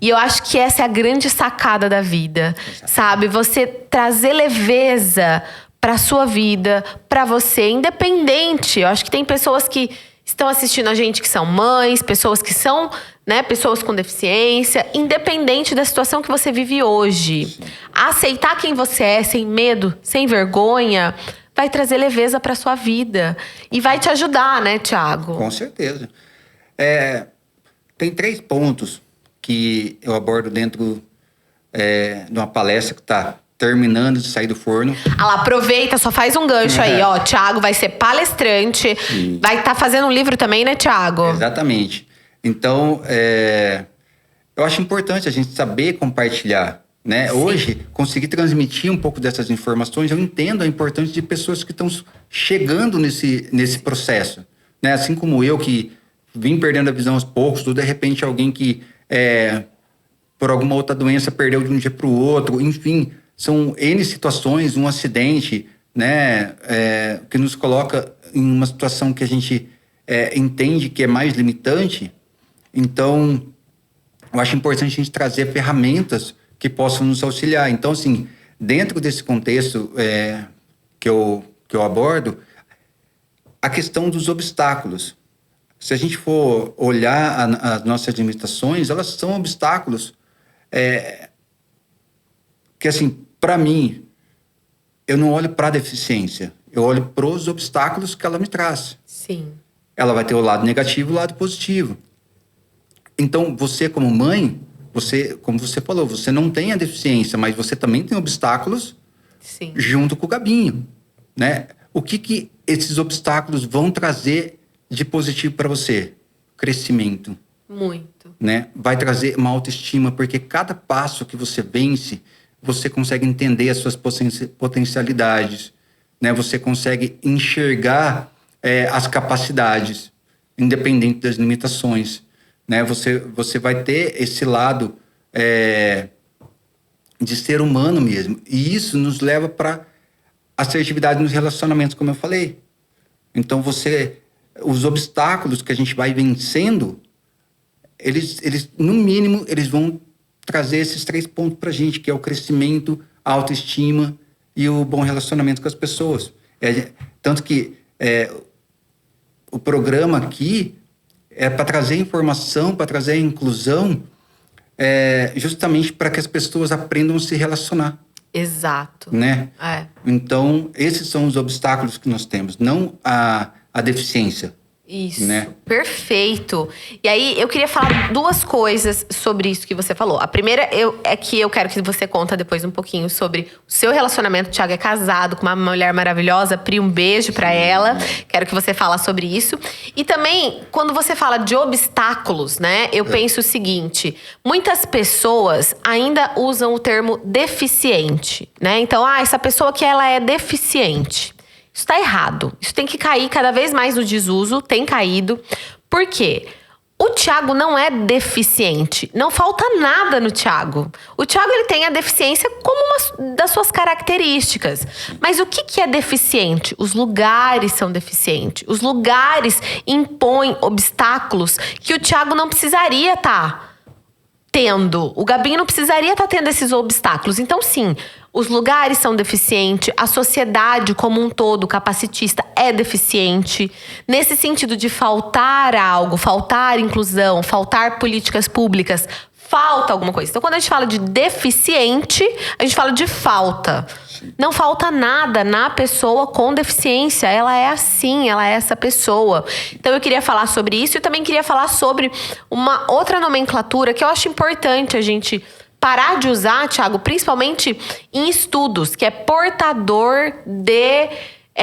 E eu acho que essa é a grande sacada da vida, sabe? Você trazer leveza para sua vida, para você, independente. Eu acho que tem pessoas que estão assistindo a gente que são mães, pessoas que são, né, pessoas com deficiência, independente da situação que você vive hoje. Aceitar quem você é, sem medo, sem vergonha, vai trazer leveza para sua vida e vai te ajudar, né, Thiago?
Com certeza. Tem 3 pontos que eu abordo dentro de uma palestra que está terminando de sair do forno.
Aproveita, só faz um gancho aí, ó. Thiago vai ser palestrante. Vai estar fazendo um livro também, né, Thiago?
Exatamente. Então, eu acho importante a gente saber compartilhar, né? Sim. Hoje, conseguir transmitir um pouco dessas informações, eu entendo a importância de pessoas que estão chegando nesse processo, né? Assim como eu, que vim perdendo a visão aos poucos, de repente alguém que, por alguma outra doença, perdeu de um dia para o outro, enfim. São N situações, um acidente, né, que nos coloca em uma situação que a gente entende que é mais limitante. Então, eu acho importante a gente trazer ferramentas que possam nos auxiliar. Então, assim, dentro desse contexto que eu abordo, a questão dos obstáculos. Se a gente for olhar as nossas limitações, elas são obstáculos que, assim, para mim, eu não olho para a deficiência. Eu olho para os obstáculos que ela me traz.
Sim.
Ela vai ter o lado negativo e o lado positivo. Então, você como mãe, como você falou, você não tem a deficiência, mas você também tem obstáculos
Sim.
junto com o Gabinho, né? O que esses obstáculos vão trazer de positivo para você? Crescimento.
Muito.
Né? Vai trazer uma autoestima, porque cada passo que você vence, você consegue entender as suas potencialidades, né? Você consegue enxergar as capacidades, independente das limitações, né? Você vai ter esse lado de ser humano mesmo. E isso nos leva para assertividade nos relacionamentos, como eu falei. Então, os obstáculos que a gente vai vencendo, eles no mínimo, eles vão trazer esses 3 pontos pra gente, que é o crescimento, a autoestima e o bom relacionamento com as pessoas. Tanto que o programa aqui é para trazer informação, para trazer inclusão, justamente para que as pessoas aprendam a se relacionar.
Exato.
Né? Então, esses são os obstáculos que nós temos, não a deficiência.
Isso,
né?
Perfeito. E aí, eu queria falar 2 coisas sobre isso que você falou. A primeira é que eu quero que você conta depois um pouquinho sobre o seu relacionamento. O Thiago é casado com uma mulher maravilhosa. Pri, um beijo pra ela. Quero que você fale sobre isso. E também, quando você fala de obstáculos, né? Eu penso o seguinte. Muitas pessoas ainda usam o termo deficiente, né? Então, essa pessoa que ela é deficiente. Isso tá errado. Isso tem que cair cada vez mais no desuso. Tem caído. Por quê? O Thiago não é deficiente. Não falta nada no Thiago. O Thiago, ele tem a deficiência como uma das suas características. Mas o que é deficiente? Os lugares são deficientes. Os lugares impõem obstáculos que o Thiago não precisaria estar tendo. O Gabinho não precisaria estar tendo esses obstáculos. Então, sim, os lugares são deficientes, a sociedade como um todo, capacitista, é deficiente. Nesse sentido de faltar algo, faltar inclusão, faltar políticas públicas, falta alguma coisa. Então, quando a gente fala de deficiente, a gente fala de falta. Não falta nada na pessoa com deficiência. Ela é assim, ela é essa pessoa. Então, eu queria falar sobre isso e também queria falar sobre uma outra nomenclatura que eu acho importante a gente parar de usar, Thiago, principalmente em estudos, que é portador de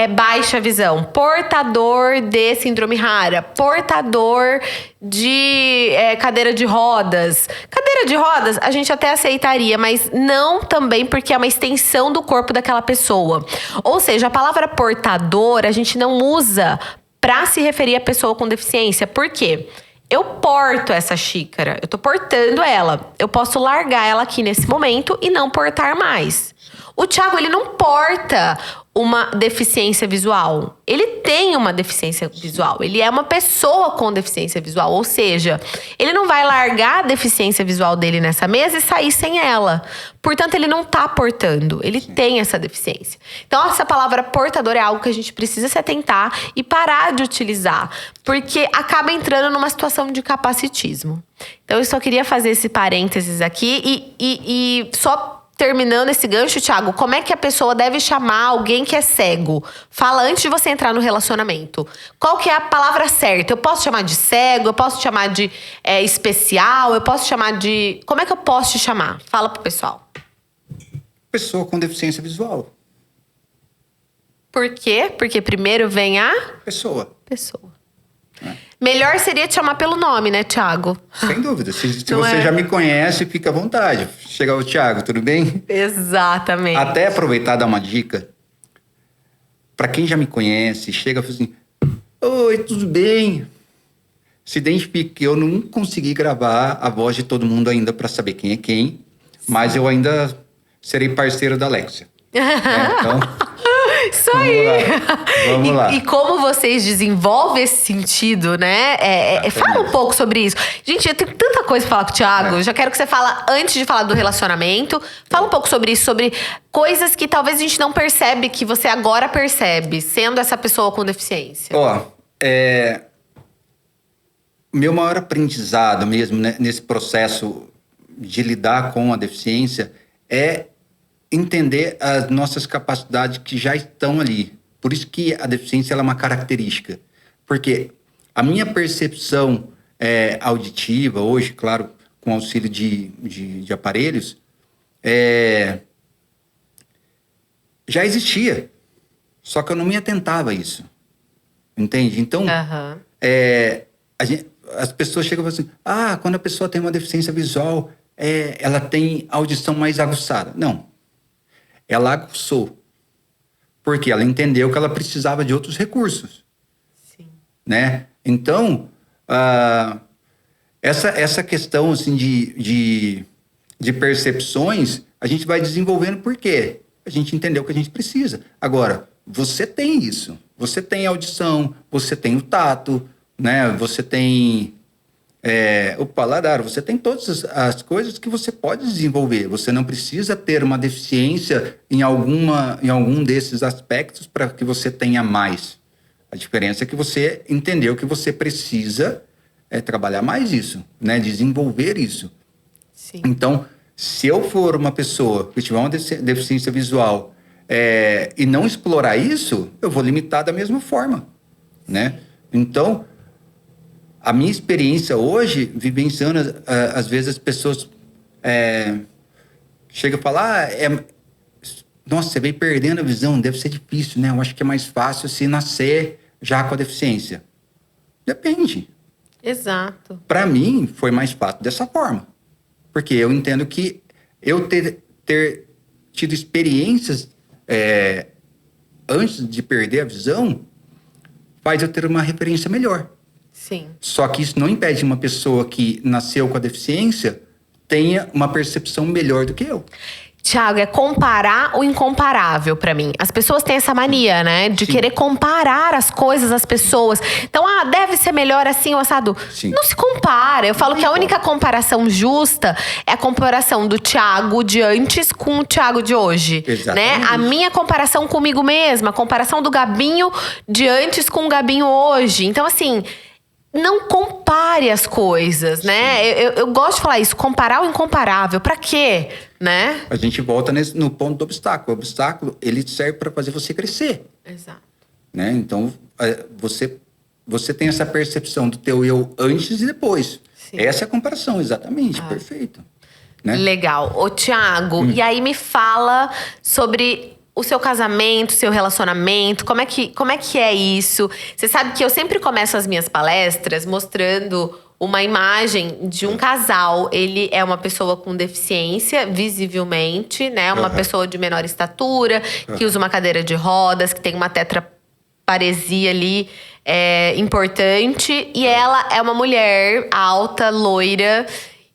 baixa visão, portador de síndrome rara, portador de cadeira de rodas. Cadeira de rodas a gente até aceitaria, mas não também porque é uma extensão do corpo daquela pessoa. Ou seja, a palavra portador a gente não usa para se referir à pessoa com deficiência. Por quê? Eu porto essa xícara, eu tô portando ela. Eu posso largar ela aqui nesse momento e não portar mais. O Thiago, ele não porta uma deficiência visual. Ele tem uma deficiência visual. Ele é uma pessoa com deficiência visual. Ou seja, ele não vai largar a deficiência visual dele nessa mesa e sair sem ela. Portanto, ele não tá portando. Ele tem essa deficiência. Então, essa palavra portador é algo que a gente precisa se atentar e parar de utilizar. Porque acaba entrando numa situação de capacitismo. Então, eu só queria fazer esse parênteses aqui e só terminando esse gancho, Thiago, como é que a pessoa deve chamar alguém que é cego? Fala antes de você entrar no relacionamento. Qual que é a palavra certa? Eu posso chamar de cego? Eu posso chamar de especial? Eu posso chamar de... Como é que eu posso te chamar? Fala pro pessoal.
Pessoa com deficiência visual.
Por quê? Porque primeiro vem a...
Pessoa.
Melhor seria te chamar pelo nome, né, Thiago?
Sem dúvida. Se você já me conhece, fica à vontade. Chega o Thiago, tudo bem?
Exatamente.
Até aproveitar e dar uma dica. Para quem já me conhece, chega e fala assim: oi, tudo bem? Se identifique que eu não consegui gravar a voz de todo mundo ainda para saber quem é quem. Mas eu ainda serei parceiro da Alexia. Então...
Isso aí!
Vamos lá.
E como vocês desenvolvem esse sentido, né? Fala um pouco sobre isso. Gente, eu tenho tanta coisa pra falar com o Thiago. Já quero que você fala, antes de falar do relacionamento, fala um pouco sobre isso, sobre coisas que talvez a gente não percebe, que você agora percebe, sendo essa pessoa com deficiência.
Meu maior aprendizado mesmo, né, nesse processo de lidar com a deficiência é entender as nossas capacidades que já estão ali. Por isso que a deficiência ela é uma característica. Porque a minha percepção auditiva, hoje, claro, com auxílio de aparelhos, já existia, só que eu não me atentava a isso, entende? Então,
Aham.
as pessoas chegam e falam assim, quando a pessoa tem uma deficiência visual, ela tem audição mais aguçada. Não, ela aguçou, porque ela entendeu que ela precisava de outros recursos.
Sim.
Né? Então, essa questão assim, de percepções, a gente vai desenvolvendo por quê? A gente entendeu que a gente precisa. Agora, você tem isso. Você tem audição, você tem o tato, né? Você tem o paladar, você tem todas as coisas que você pode desenvolver. Você não precisa ter uma deficiência em algum desses aspectos para que você tenha mais. A diferença é que você entendeu que você precisa trabalhar mais isso, né? Desenvolver isso.
Sim.
Então, se eu for uma pessoa que tiver uma deficiência visual e não explorar isso, eu vou limitar da mesma forma, né? Então, a minha experiência hoje, vivenciando, às vezes as pessoas chegam a falar, nossa, você veio perdendo a visão, deve ser difícil, né? Eu acho que é mais fácil se nascer já com a deficiência. Depende.
Exato.
Para mim, foi mais fácil dessa forma. Porque eu entendo que eu ter tido experiências antes de perder a visão faz eu ter uma referência melhor.
Sim.
Só que isso não impede uma pessoa que nasceu com a deficiência tenha uma percepção melhor do que eu.
Thiago, é comparar o incomparável pra mim. As pessoas têm essa mania, né? De
Sim.
querer comparar as coisas às pessoas. Então, deve ser melhor assim, o assado.
Sim.
Não se compara. Eu falo que a única comparação justa é a comparação do Thiago de antes com o Thiago de hoje.
Exatamente.
Né? A minha comparação comigo mesma. A comparação do Gabinho de antes com o Gabinho hoje. Então, assim, não compare as coisas, né? Eu gosto de falar isso, comparar o incomparável. Pra quê? Né?
A gente volta no ponto do obstáculo. O obstáculo, ele serve para fazer você crescer.
Exato.
Né? Então, você tem essa percepção do teu eu antes e depois.
Sim.
Essa é a comparação, exatamente. Perfeito. Né?
Legal. Ô, Thiago, e aí me fala sobre o seu casamento, seu relacionamento, como é que é isso? Você sabe que eu sempre começo as minhas palestras mostrando uma imagem de um casal. Ele é uma pessoa com deficiência, visivelmente, né? Uma pessoa de menor estatura, que usa uma cadeira de rodas, que tem uma tetraparesia ali importante. E ela é uma mulher alta, loira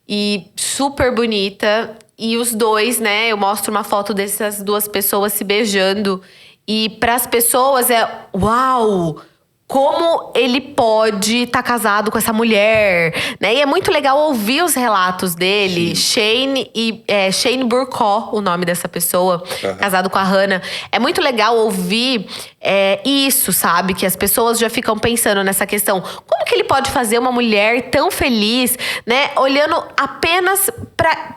e super bonita. E os dois, né? Eu mostro uma foto dessas duas pessoas se beijando. E para as pessoas uau! Como ele pode estar casado com essa mulher, né? E é muito legal ouvir os relatos dele. Shane Burko, o nome dessa pessoa, casado com a Hannah. É muito legal ouvir isso, sabe? Que as pessoas já ficam pensando nessa questão. Como que ele pode fazer uma mulher tão feliz, né? Olhando apenas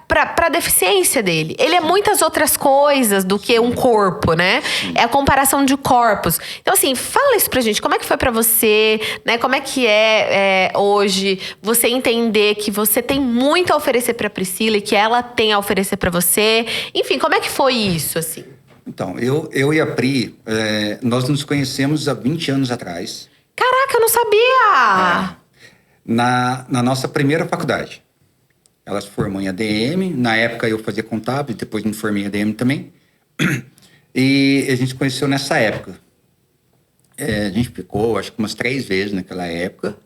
pra deficiência dele. Ele é muitas outras coisas do que um corpo, né? É a comparação de corpos. Então, assim, fala isso pra gente. Como é que foi pra você, né? Como é que hoje você entender que você tem muito a oferecer pra Priscila e que ela tem a oferecer pra você? Enfim, como é que foi isso, assim?
Então, eu e a Pri, nós nos conhecemos há 20 anos atrás.
Caraca, eu não sabia!
Na nossa primeira faculdade. Ela se formou em ADM. Na época eu fazia contábil, depois me formei em ADM também. E a gente se conheceu nessa época. A gente ficou, acho que umas 3 vezes naquela época.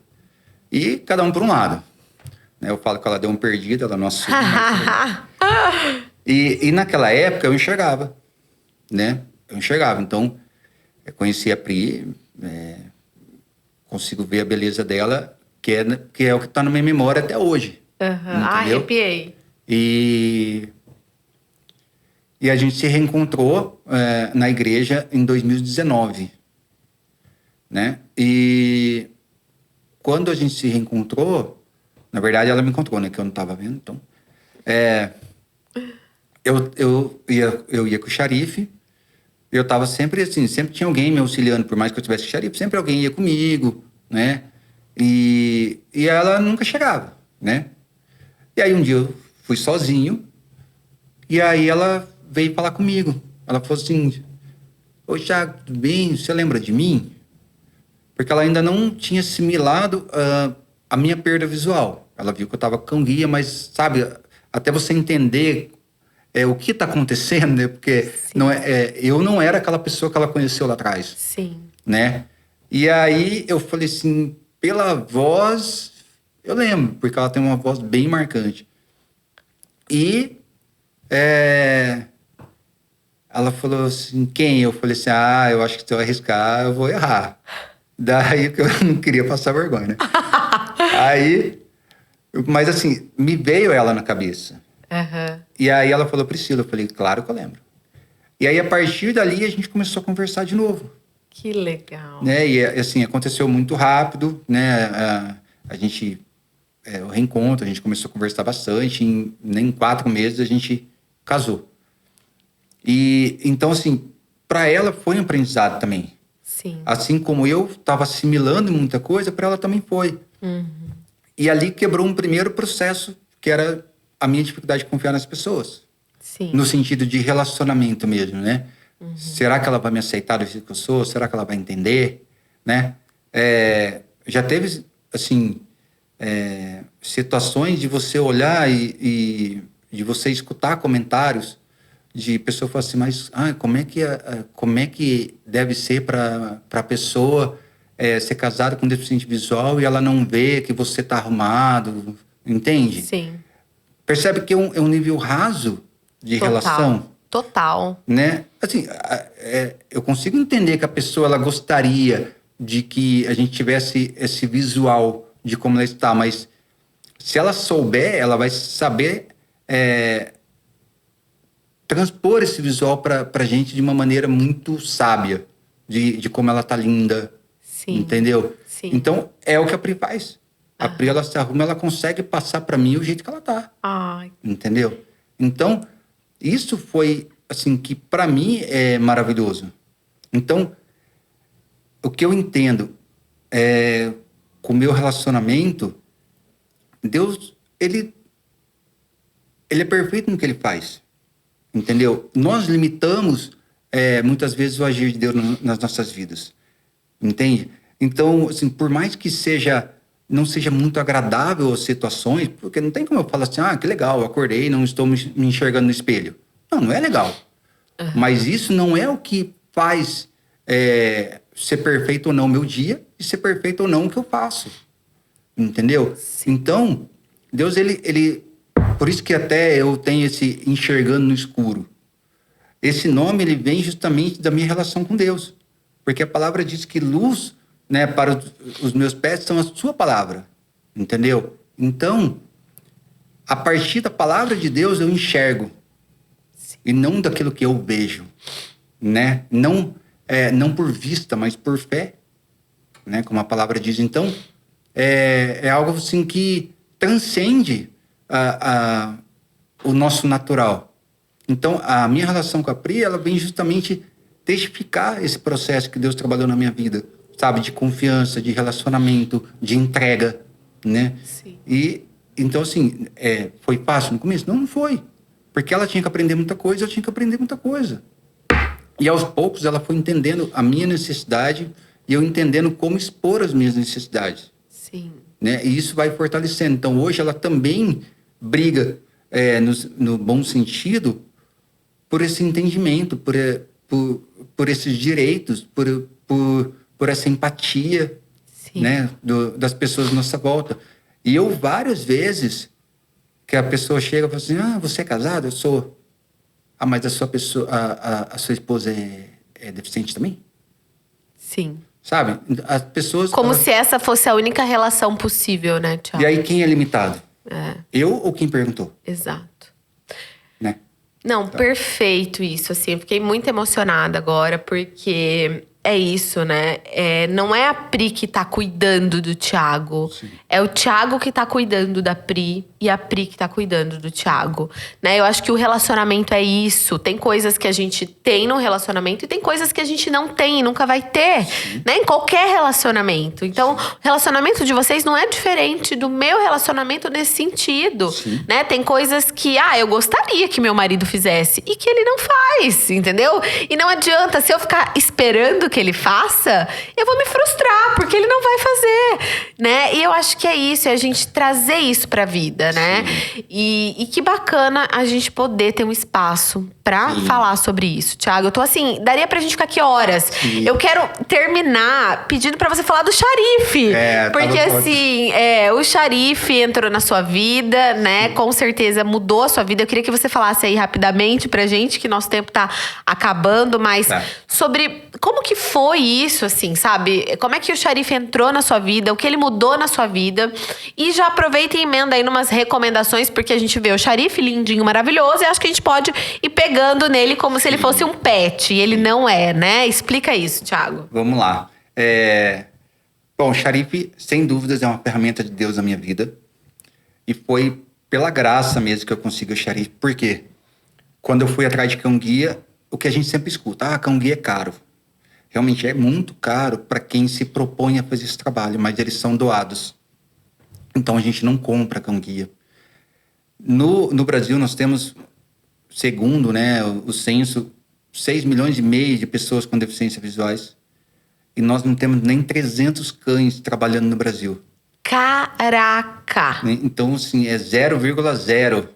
E cada um por um lado. Eu falo que ela deu um perdido, ela não assumiu. E naquela época eu enxergava. Né? Eu enxergava. Então, eu conheci a Pri, consigo ver a beleza dela, que é o que está na minha memória até hoje. Arrepiei. E a gente se reencontrou na igreja em 2019. Né? E quando a gente se reencontrou, na verdade ela me encontrou, né? Que eu não estava vendo, então. Eu ia com o xarife. Eu estava sempre assim, sempre tinha alguém me auxiliando, por mais que eu tivesse xarife, sempre alguém ia comigo, né? E ela nunca chegava, né? E aí um dia eu fui sozinho, e aí ela veio falar comigo. Ela falou assim, Ô, Thiago, tudo bem? Você lembra de mim? Porque ela ainda não tinha assimilado a minha perda visual. Ela viu que eu estava com guia, mas, sabe, até você entender o que está acontecendo, né? Porque eu não era aquela pessoa que ela conheceu lá atrás.
Sim.
Né? E aí eu falei assim, pela voz, eu lembro, porque ela tem uma voz bem marcante. E ela falou assim, quem? Eu falei assim, eu acho que se eu arriscar, eu vou errar. Daí que eu não queria passar vergonha, né? Mas assim, me veio ela na cabeça.
Uhum.
E aí ela falou, Priscila, eu falei, claro que eu lembro. E aí a partir dali a gente começou a conversar de novo.
Que legal.
Né? E assim, aconteceu muito rápido, né? A gente, o reencontro, a gente começou a conversar bastante, nem 4 meses a gente casou. E então, assim, para ela foi um aprendizado também.
Sim.
Assim como eu estava assimilando muita coisa, para ela também foi.
Uhum.
E ali quebrou um primeiro processo, que era a minha dificuldade de confiar nas pessoas.
Sim.
No sentido de relacionamento mesmo, né?
Uhum.
Será que ela vai me aceitar do jeito que eu sou? Será que ela vai entender? Né? Já teve, assim, situações de você olhar e de você escutar comentários de pessoa falar assim, mas como é que deve ser para a pessoa ser casada com deficiente visual e ela não vê que você está arrumado, entende?
Sim.
Percebe que é um nível raso de relação.
Total.
Né? Assim, eu consigo entender que a pessoa ela gostaria de que a gente tivesse esse visual de como ela está, mas se ela souber, ela vai saber transpor esse visual para a gente de uma maneira muito sábia, de como ela tá linda. Sim. Entendeu?
Sim.
Então, é o que a Pri faz. A Pri, ela se arruma, ela consegue passar para mim o jeito que ela tá.
Ai.
Entendeu? Então, isso foi, assim, que para mim é maravilhoso. Então, o que eu entendo com o meu relacionamento, Deus, ele é perfeito no que ele faz. Entendeu? Nós limitamos, muitas vezes, o agir de Deus nas nossas vidas. Entende? Então, assim, por mais que não seja muito agradável as situações, porque não tem como eu falar assim, que legal, eu acordei, não estou me enxergando no espelho. Não é legal. Uhum. Mas isso não é o que faz ser perfeito ou não o meu dia e ser perfeito ou não o que eu faço. Entendeu? Sim. Então, Deus, ele... Por isso que até eu tenho esse enxergando no escuro. Esse nome, ele vem justamente da minha relação com Deus. Porque a palavra diz que luz, né, para os meus pés são a sua palavra. Entendeu? Então, a partir da palavra de Deus eu enxergo. Sim. E não daquilo que eu vejo. Né? Não por vista, mas por fé. Né? Como a palavra diz. Então, é algo assim que transcende o nosso natural. Então, a minha relação com a Pri, ela vem justamente testificar esse processo que Deus trabalhou na minha vida, sabe? De confiança, de relacionamento, de entrega, né?
Sim.
E, então, assim, foi fácil no começo? Não foi. Porque ela tinha que aprender muita coisa, eu tinha que aprender muita coisa. E, aos poucos, ela foi entendendo a minha necessidade e eu entendendo como expor as minhas necessidades.
Sim.
Né? E isso vai fortalecendo. Então, hoje, ela também briga, no bom sentido, por esse entendimento, por esses direitos, por essa empatia, né, das pessoas à nossa volta. E eu, várias vezes, que a pessoa chega e fala assim, você é casado? Eu sou. Mas a sua esposa é deficiente também?
Sim.
Sabe? As pessoas...
Como se essa fosse a única relação possível, né, Thiago?
E aí, quem é limitado? Eu ou quem perguntou?
Exato.
Né?
Não, perfeito isso, assim. Eu fiquei muito emocionada agora, porque é isso, né? Não é a Pri que tá cuidando do Thiago.
Sim.
É o Thiago que tá cuidando da Pri e a Pri que tá cuidando do Thiago, né? Eu acho que o relacionamento é isso. Tem coisas que a gente tem no relacionamento e tem coisas que a gente não tem e nunca vai ter, né? Em qualquer relacionamento. Então, o relacionamento de vocês não é diferente do meu relacionamento nesse sentido, né? Tem coisas que, eu gostaria que meu marido fizesse e que ele não faz, entendeu? E não adianta, se eu ficar esperando que ele faça, eu vou me frustrar, porque ele não vai fazer, né? E eu acho que é isso, é a gente trazer isso pra vida, né? E que bacana a gente poder ter um espaço pra falar sobre isso. Thiago, eu tô assim, daria pra gente ficar aqui horas.
Sim.
Eu quero terminar pedindo pra você falar do Xarife. Porque assim, o Xarife entrou na sua vida, né? Com certeza mudou a sua vida. Eu queria que você falasse aí rapidamente pra gente, que nosso tempo tá acabando, mas sobre como que foi isso, assim, sabe? Como é que o Xarife entrou na sua vida, o que ele mudou na sua vida. E já aproveita e emenda aí numas recomendações, porque a gente vê o Xarife lindinho, maravilhoso, e acho que a gente pode ir pegando nele como se ele fosse um pet. E ele não é, né? Explica isso, Thiago.
Vamos lá. Bom, o Xarife, sem dúvidas, é uma ferramenta de Deus na minha vida. E foi pela graça mesmo que eu consegui o Xarife. Por quê? Quando eu fui atrás de cão-guia, o que a gente sempre escuta, cão-guia é caro. Realmente é muito caro para quem se propõe a fazer esse trabalho, mas eles são doados. Então a gente não compra cão-guia. No Brasil nós temos, segundo, né, o censo, 6,5 milhões de pessoas com deficiências visuais. E nós não temos nem 300 cães trabalhando no Brasil.
Caraca!
Então, assim, é 0,0.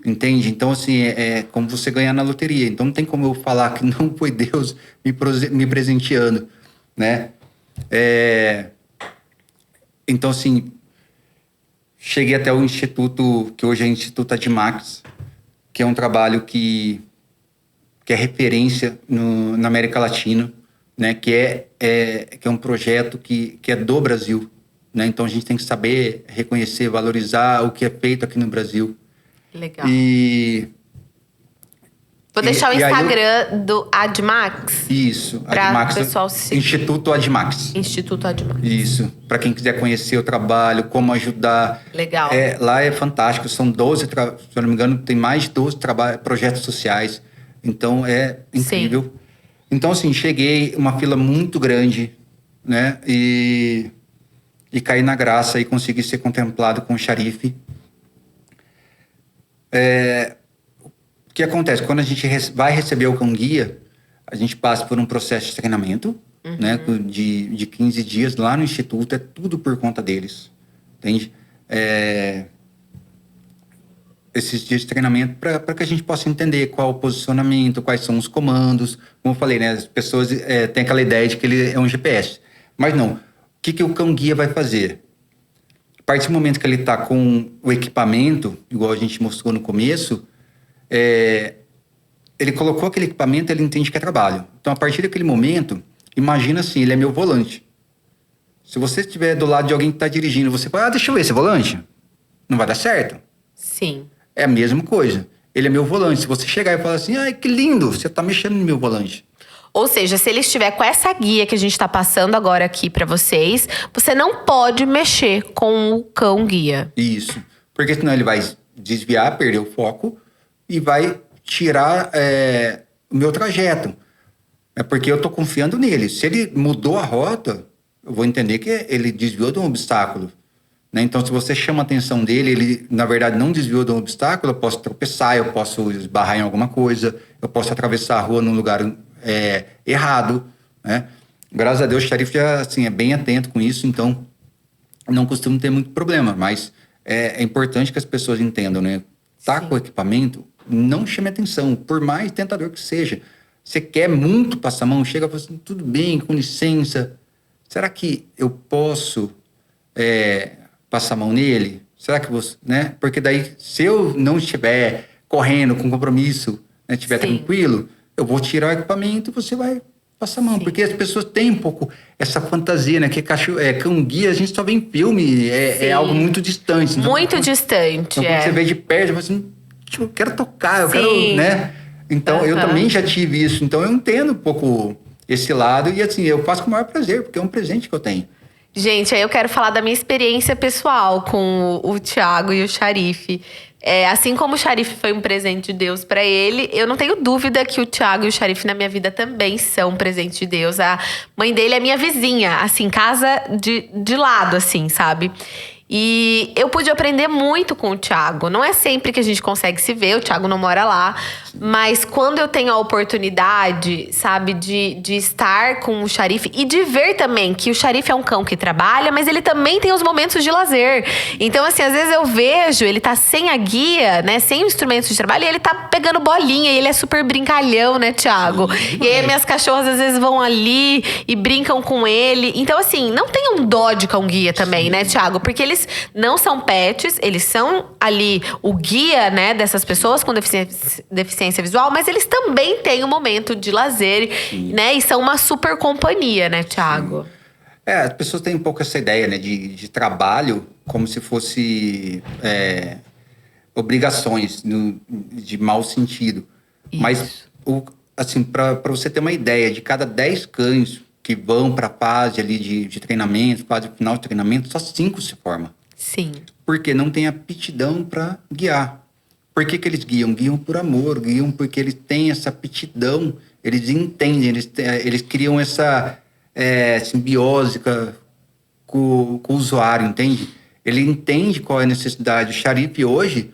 Entende? Então, assim, é como você ganhar na loteria. Então, não tem como eu falar que não foi Deus me presenteando, né? Então, assim, cheguei até o Instituto, que hoje é Instituto Admax, que é um trabalho que é referência na América Latina, né? Que é um projeto que é do Brasil, né? Então, a gente tem que saber reconhecer, valorizar o que é feito aqui no Brasil.
Legal. Vou deixar o Instagram do Admax.
Isso,
Admax, pessoal se...
Instituto Admax.
Instituto Admax.
Isso, para quem quiser conhecer o trabalho, como ajudar.
Legal.
Lá é fantástico, são 12, se eu não me engano, tem mais de 12 projetos sociais. Então, é incrível. Sim. Então, assim, cheguei uma fila muito grande, né? E caí na graça e consegui ser contemplado com o Xarife. O que acontece? Quando a gente vai receber o cão-guia, a gente passa por um processo de treinamento, né, de 15 dias lá no Instituto, é tudo por conta deles, entende? Esses dias de treinamento para que a gente possa entender qual o posicionamento, quais são os comandos. Como eu falei, né, as pessoas têm aquela ideia de que ele é um GPS. Mas não. O que o cão-guia vai fazer? A partir do momento que ele está com o equipamento, igual a gente mostrou no começo, ele colocou aquele equipamento, ele entende que é trabalho. Então, a partir daquele momento, imagina assim, ele é meu volante. Se você estiver do lado de alguém que está dirigindo, você fala, deixa eu ver esse volante. Não vai dar certo.
Sim.
É a mesma coisa. Ele é meu volante. Se você chegar e falar assim, que lindo, você está mexendo no meu volante.
Ou seja, se ele estiver com essa guia que a gente está passando agora aqui para vocês, você não pode mexer com o cão-guia.
Isso. Porque senão ele vai desviar, perder o foco e vai tirar o meu trajeto. É porque eu estou confiando nele. Se ele mudou a rota, eu vou entender que ele desviou de um obstáculo. Né? Então, se você chama a atenção dele, ele, na verdade, não desviou de um obstáculo, eu posso tropeçar, eu posso esbarrar em alguma coisa, eu posso atravessar a rua num lugar errado. Né? Graças a Deus, o Xarife já, assim, é bem atento com isso, então não costuma ter muito problema. Mas é importante que as pessoas entendam, né? Tá com o equipamento, não chame atenção, por mais tentador que seja. Você quer muito passar a mão, chega e fala assim, tudo bem, com licença. Será que eu posso passar a mão nele? Será que você... Né? Porque daí, se eu não estiver correndo com compromisso, né, estiver tranquilo, eu vou tirar o equipamento e você vai passar a mão. Sim. Porque as pessoas têm um pouco essa fantasia, né? Que cão-guia, a gente só vê em filme, é algo muito distante. Então,
muito distante,
então, quando você vê de perto, você fala assim, eu quero tocar, eu quero, né? Então, eu também já tive isso. Então, eu entendo um pouco esse lado. E assim, eu faço com o maior prazer, porque é um presente que eu tenho.
Gente, aí eu quero falar da minha experiência pessoal com o Thiago e o Xarife. Assim como o Xarife foi um presente de Deus pra ele, eu não tenho dúvida que o Thiago e o Xarife na minha vida também são um presente de Deus. A mãe dele é minha vizinha, assim, casa de lado, assim, sabe? E eu pude aprender muito com o Thiago. Não é sempre que a gente consegue se ver, o Thiago não mora lá. Mas quando eu tenho a oportunidade, sabe, de estar com o Xarife e de ver também que o Xarife é um cão que trabalha, mas ele também tem os momentos de lazer. Então, assim, às vezes eu vejo, ele tá sem a guia, né, sem o instrumento de trabalho, e ele tá pegando bolinha, e ele é super brincalhão, né, Thiago?
Sim.
E aí minhas cachorras às vezes vão ali e brincam com ele. Então, assim, não tem um dó de cão guia também, né, Thiago? Porque eles não são pets, eles são ali o guia, né, dessas pessoas com deficiência visual, mas eles também têm um momento de lazer, né, e são uma super companhia, né, Thiago?
As pessoas têm um pouco essa ideia, né, de trabalho como se fosse obrigações de mau sentido.
Isso.
Mas, assim, para você ter uma ideia, de cada 10 cães que vão para a fase ali de treinamento, fase final de treinamento, só 5 se formam.
Sim.
Porque não tem aptidão para guiar. Por que eles guiam? Guiam por amor, guiam porque eles têm essa aptidão, eles entendem, eles criam essa simbiose com o usuário, entende? Ele entende qual é a necessidade. O Xarife hoje,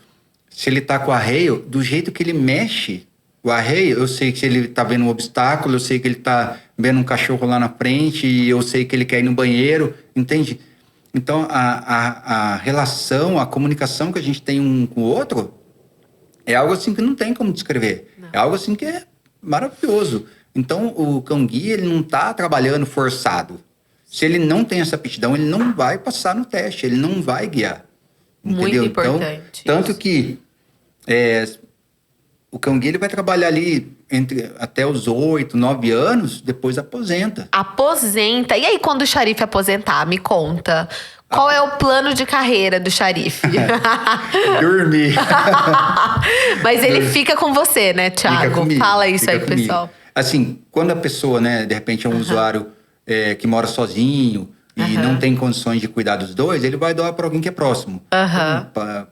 se ele está com o arreio, do jeito que ele mexe o arreio, eu sei que se ele está vendo um obstáculo, eu sei que ele está vendo um cachorro lá na frente, e eu sei que ele quer ir no banheiro, entende? Então, a relação, a comunicação que a gente tem um com o outro é algo assim que não tem como descrever. Não. É algo assim que é maravilhoso. Então, o cão-guia, ele não está trabalhando forçado. Se ele não tem essa aptidão, ele não vai passar no teste, ele não vai guiar. Entendeu?
Muito importante.
Então, tanto que o cão-guia, ele vai trabalhar ali até os 8, 9 anos, depois aposenta.
Aposenta. E aí, quando o Xarife aposentar, me conta. Qual é o plano de carreira do Xarife?
Dormir.
Mas ele fica com você, né, Thiago? Fala isso aí,
comigo.
Pessoal.
Assim, quando a pessoa, né, de repente é um usuário que mora sozinho e não tem condições de cuidar dos dois, ele vai doar para alguém que é próximo.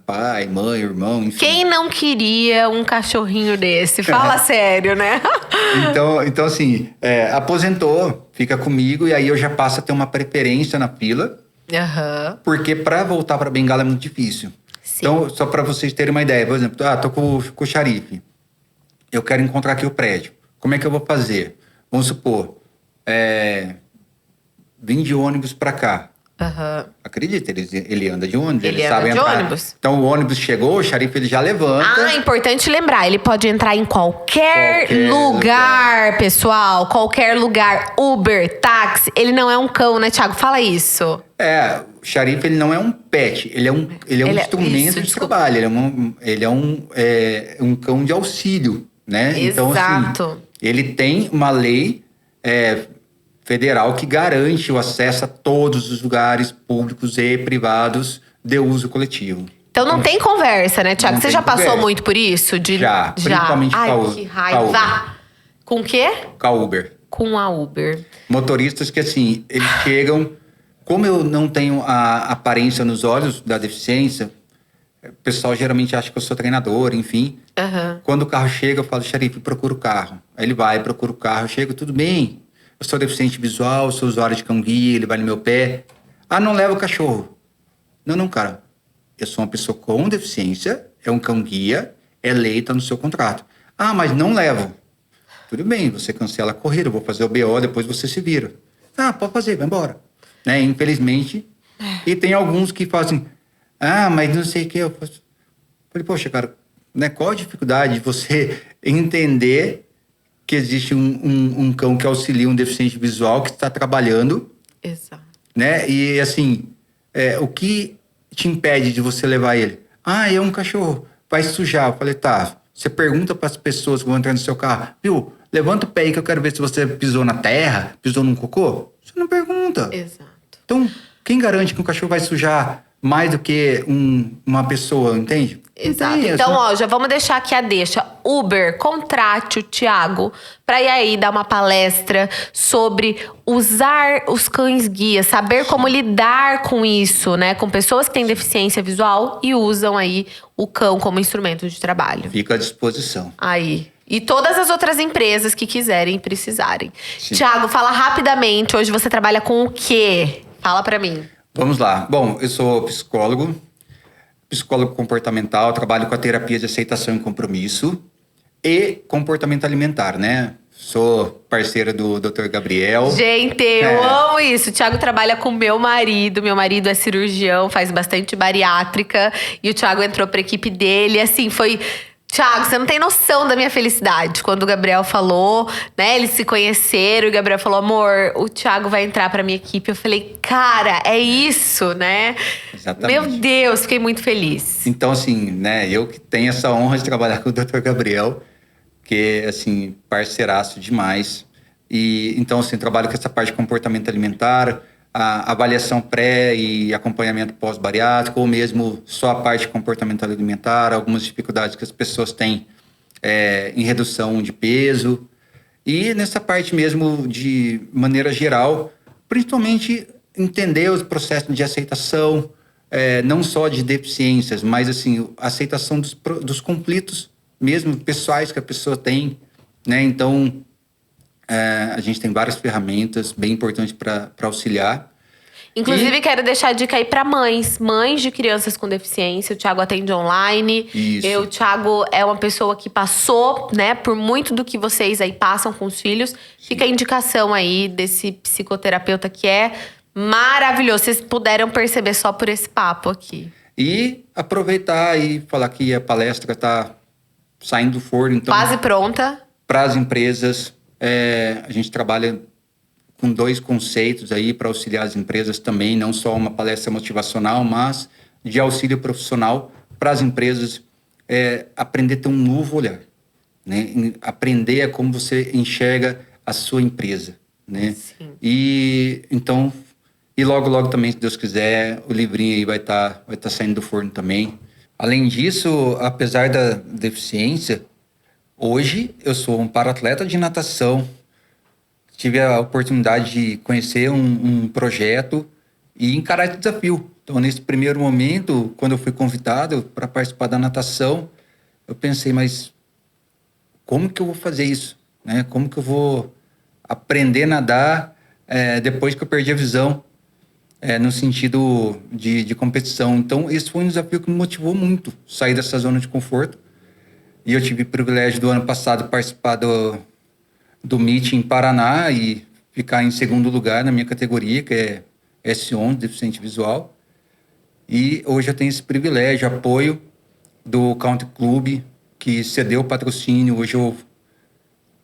Pai, mãe, irmão, enfim.
Quem não queria um cachorrinho desse? Fala sério, né?
Então assim, aposentou, fica comigo, e aí eu já passo a ter uma preferência na fila. Porque para voltar para Bengala é muito difícil.
Sim.
Então, só para vocês terem uma ideia, por exemplo, tô com o Xarife. Eu quero encontrar aqui o prédio. Como é que eu vou fazer? Vamos supor, vim de ônibus para cá. Acredita, ele anda de ônibus.
Ele
sabe
anda de
entrar.
ônibus.
Então o ônibus chegou, o Xarife ele já levanta.
Importante lembrar, ele pode entrar em qualquer lugar, pessoal. Qualquer lugar. Uber, táxi. Ele não é um cão, né, Thiago? Fala isso.
O Xarife, ele não é um pet. Ele é um instrumento de trabalho. Ele é um cão de auxílio, né?
Exato.
Então, assim, ele tem uma lei federal que garante o acesso a todos os lugares públicos e privados de uso coletivo.
Então não tem conversa, né, Thiago? Você já passou muito por isso?
Já. Principalmente com
que raiva. Com o quê?
Com a Uber.
Com a Uber.
Motoristas que, assim, eles chegam... Como eu não tenho a aparência nos olhos da deficiência, o pessoal geralmente acha que eu sou treinador, enfim. Quando o carro chega, eu falo, Xarife, procura o carro. Aí ele vai, procura o carro. Eu chego, tudo bem. Eu sou deficiente visual, sou usuário de cão-guia, ele vai no meu pé. Não leva o cachorro. Não, cara. Eu sou uma pessoa com deficiência, é um cão-guia, é lei, tá no seu contrato. Mas não levo. Tudo bem, você cancela a corrida, eu vou fazer o BO, depois você se vira. Pode fazer, vai embora. Né? Infelizmente. E tem alguns que fazem, mas não sei o que. Eu falei, poxa, cara, né, qual a dificuldade de você entender que existe um cão que auxilia um deficiente visual que está trabalhando.
Exato.
Né? E, assim, o que te impede de você levar ele? É um cachorro, vai sujar. Eu falei, tá. Você pergunta para as pessoas que vão entrar no seu carro, viu? Levanta o pé aí que eu quero ver se você pisou na terra, pisou num cocô. Você não pergunta.
Exato.
Então, quem garante que o cachorro vai sujar mais do que uma pessoa, entende?
Exato. Então, ó, já vamos deixar aqui a deixa. Uber, contrate o Thiago para ir aí dar uma palestra sobre usar os cães-guia, saber como lidar com isso, né? Com pessoas que têm deficiência visual e usam aí o cão como instrumento de trabalho.
Fica à disposição.
Aí. E todas as outras empresas que quiserem e precisarem.
Sim.
Thiago, fala rapidamente. Hoje você trabalha com o quê? Fala para mim.
Vamos lá. Bom, eu sou psicólogo comportamental, trabalho com a terapia de aceitação e compromisso e comportamento alimentar, né? Sou parceira do Dr. Gabriel.
Gente, eu amo isso. O Thiago trabalha com meu marido. Meu marido é cirurgião, faz bastante bariátrica. E o Thiago entrou pra equipe dele. Assim, foi... Thiago, você não tem noção da minha felicidade. Quando o Gabriel falou, né? Eles se conheceram e o Gabriel falou, amor, o Thiago vai entrar pra minha equipe. Eu falei, cara, é isso, né?
Exatamente.
Meu Deus, fiquei muito feliz.
Então, assim, né? Eu que tenho essa honra de trabalhar com o Dr. Gabriel, que é, assim, parceiraço demais. E, então, assim, trabalho com essa parte de comportamento alimentar, a avaliação pré e acompanhamento pós-bariátrico, ou mesmo só a parte de comportamento alimentar, algumas dificuldades que as pessoas têm em redução de peso. E nessa parte mesmo, de maneira geral, principalmente entender os processos de aceitação, não só de deficiências, mas assim, a aceitação dos conflitos mesmo pessoais que a pessoa tem, né? Então, a gente tem várias ferramentas bem importantes para auxiliar.
Inclusive, quero deixar a dica aí para mães de crianças com deficiência. O Thiago atende online.
Isso.
O Thiago é uma pessoa que passou, né, por muito do que vocês aí passam com os filhos. Sim. Fica a indicação aí desse psicoterapeuta que é maravilhoso. Vocês puderam perceber só por esse papo aqui.
E aproveitar e falar que a palestra está saindo do forno. Então,
quase pronta.
Para as empresas, a gente trabalha com 2 conceitos aí para auxiliar as empresas também, não só uma palestra motivacional, mas de auxílio profissional para as empresas aprender a ter um novo olhar, né? Aprender a como você enxerga a sua empresa, né?
Sim.
E então, e logo também, se Deus quiser, o livrinho aí vai tá saindo do forno também. Além disso, apesar da deficiência, hoje eu sou um para-atleta de natação. Tive a oportunidade de conhecer um projeto e encarar esse desafio. Então, nesse primeiro momento, quando eu fui convidado para participar da natação, eu pensei, mas como que eu vou fazer isso? Né? Como que eu vou aprender a nadar depois que eu perdi a visão, no sentido de competição? Então, esse foi um desafio que me motivou muito, sair dessa zona de conforto. E eu tive o privilégio do ano passado participar do Meet em Paraná e ficar em segundo lugar na minha categoria, que é S11, deficiente visual. E hoje eu tenho esse privilégio, apoio do Country Club, que cedeu o patrocínio. Hoje eu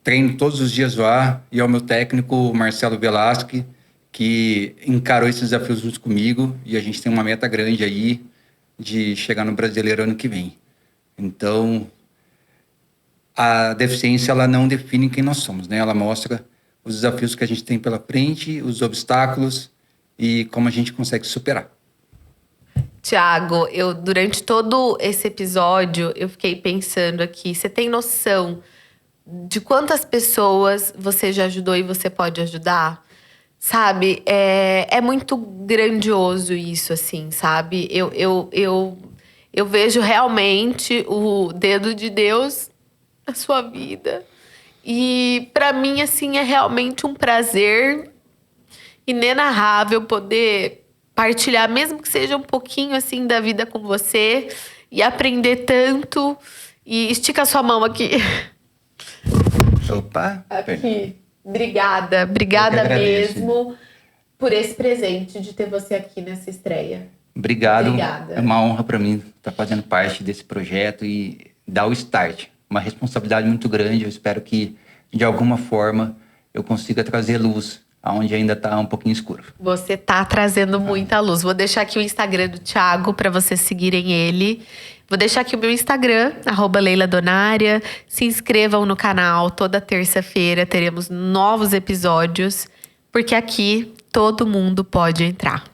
treino todos os dias lá, e ao meu técnico, Marcelo Velasque, que encarou esses desafios junto comigo, e a gente tem uma meta grande aí de chegar no Brasileiro ano que vem. Então, a deficiência, ela não define quem nós somos, né? Ela mostra os desafios que a gente tem pela frente, os obstáculos e como a gente consegue superar.
Thiago, durante todo esse episódio, eu fiquei pensando aqui, você tem noção de quantas pessoas você já ajudou e você pode ajudar? Sabe, é muito grandioso isso, assim, sabe? Eu vejo realmente o dedo de Deus na sua vida. E para mim, assim, é realmente um prazer inenarrável poder partilhar, mesmo que seja um pouquinho, assim, da vida com você. E aprender tanto. E estica a sua mão aqui.
Opa!
Aqui. Obrigada mesmo por esse presente de ter você aqui nessa estreia.
Obrigado.
Obrigada.
É uma honra para mim estar fazendo parte desse projeto e dar o start. Uma responsabilidade muito grande. Eu espero que, de alguma forma, eu consiga trazer luz aonde ainda está um pouquinho escuro.
Você tá trazendo muita luz. Vou deixar aqui o Instagram do Thiago para vocês seguirem ele. Vou deixar aqui o meu Instagram, @LeilaDonária. Se inscrevam no canal. Toda terça-feira teremos novos episódios, porque aqui todo mundo pode entrar.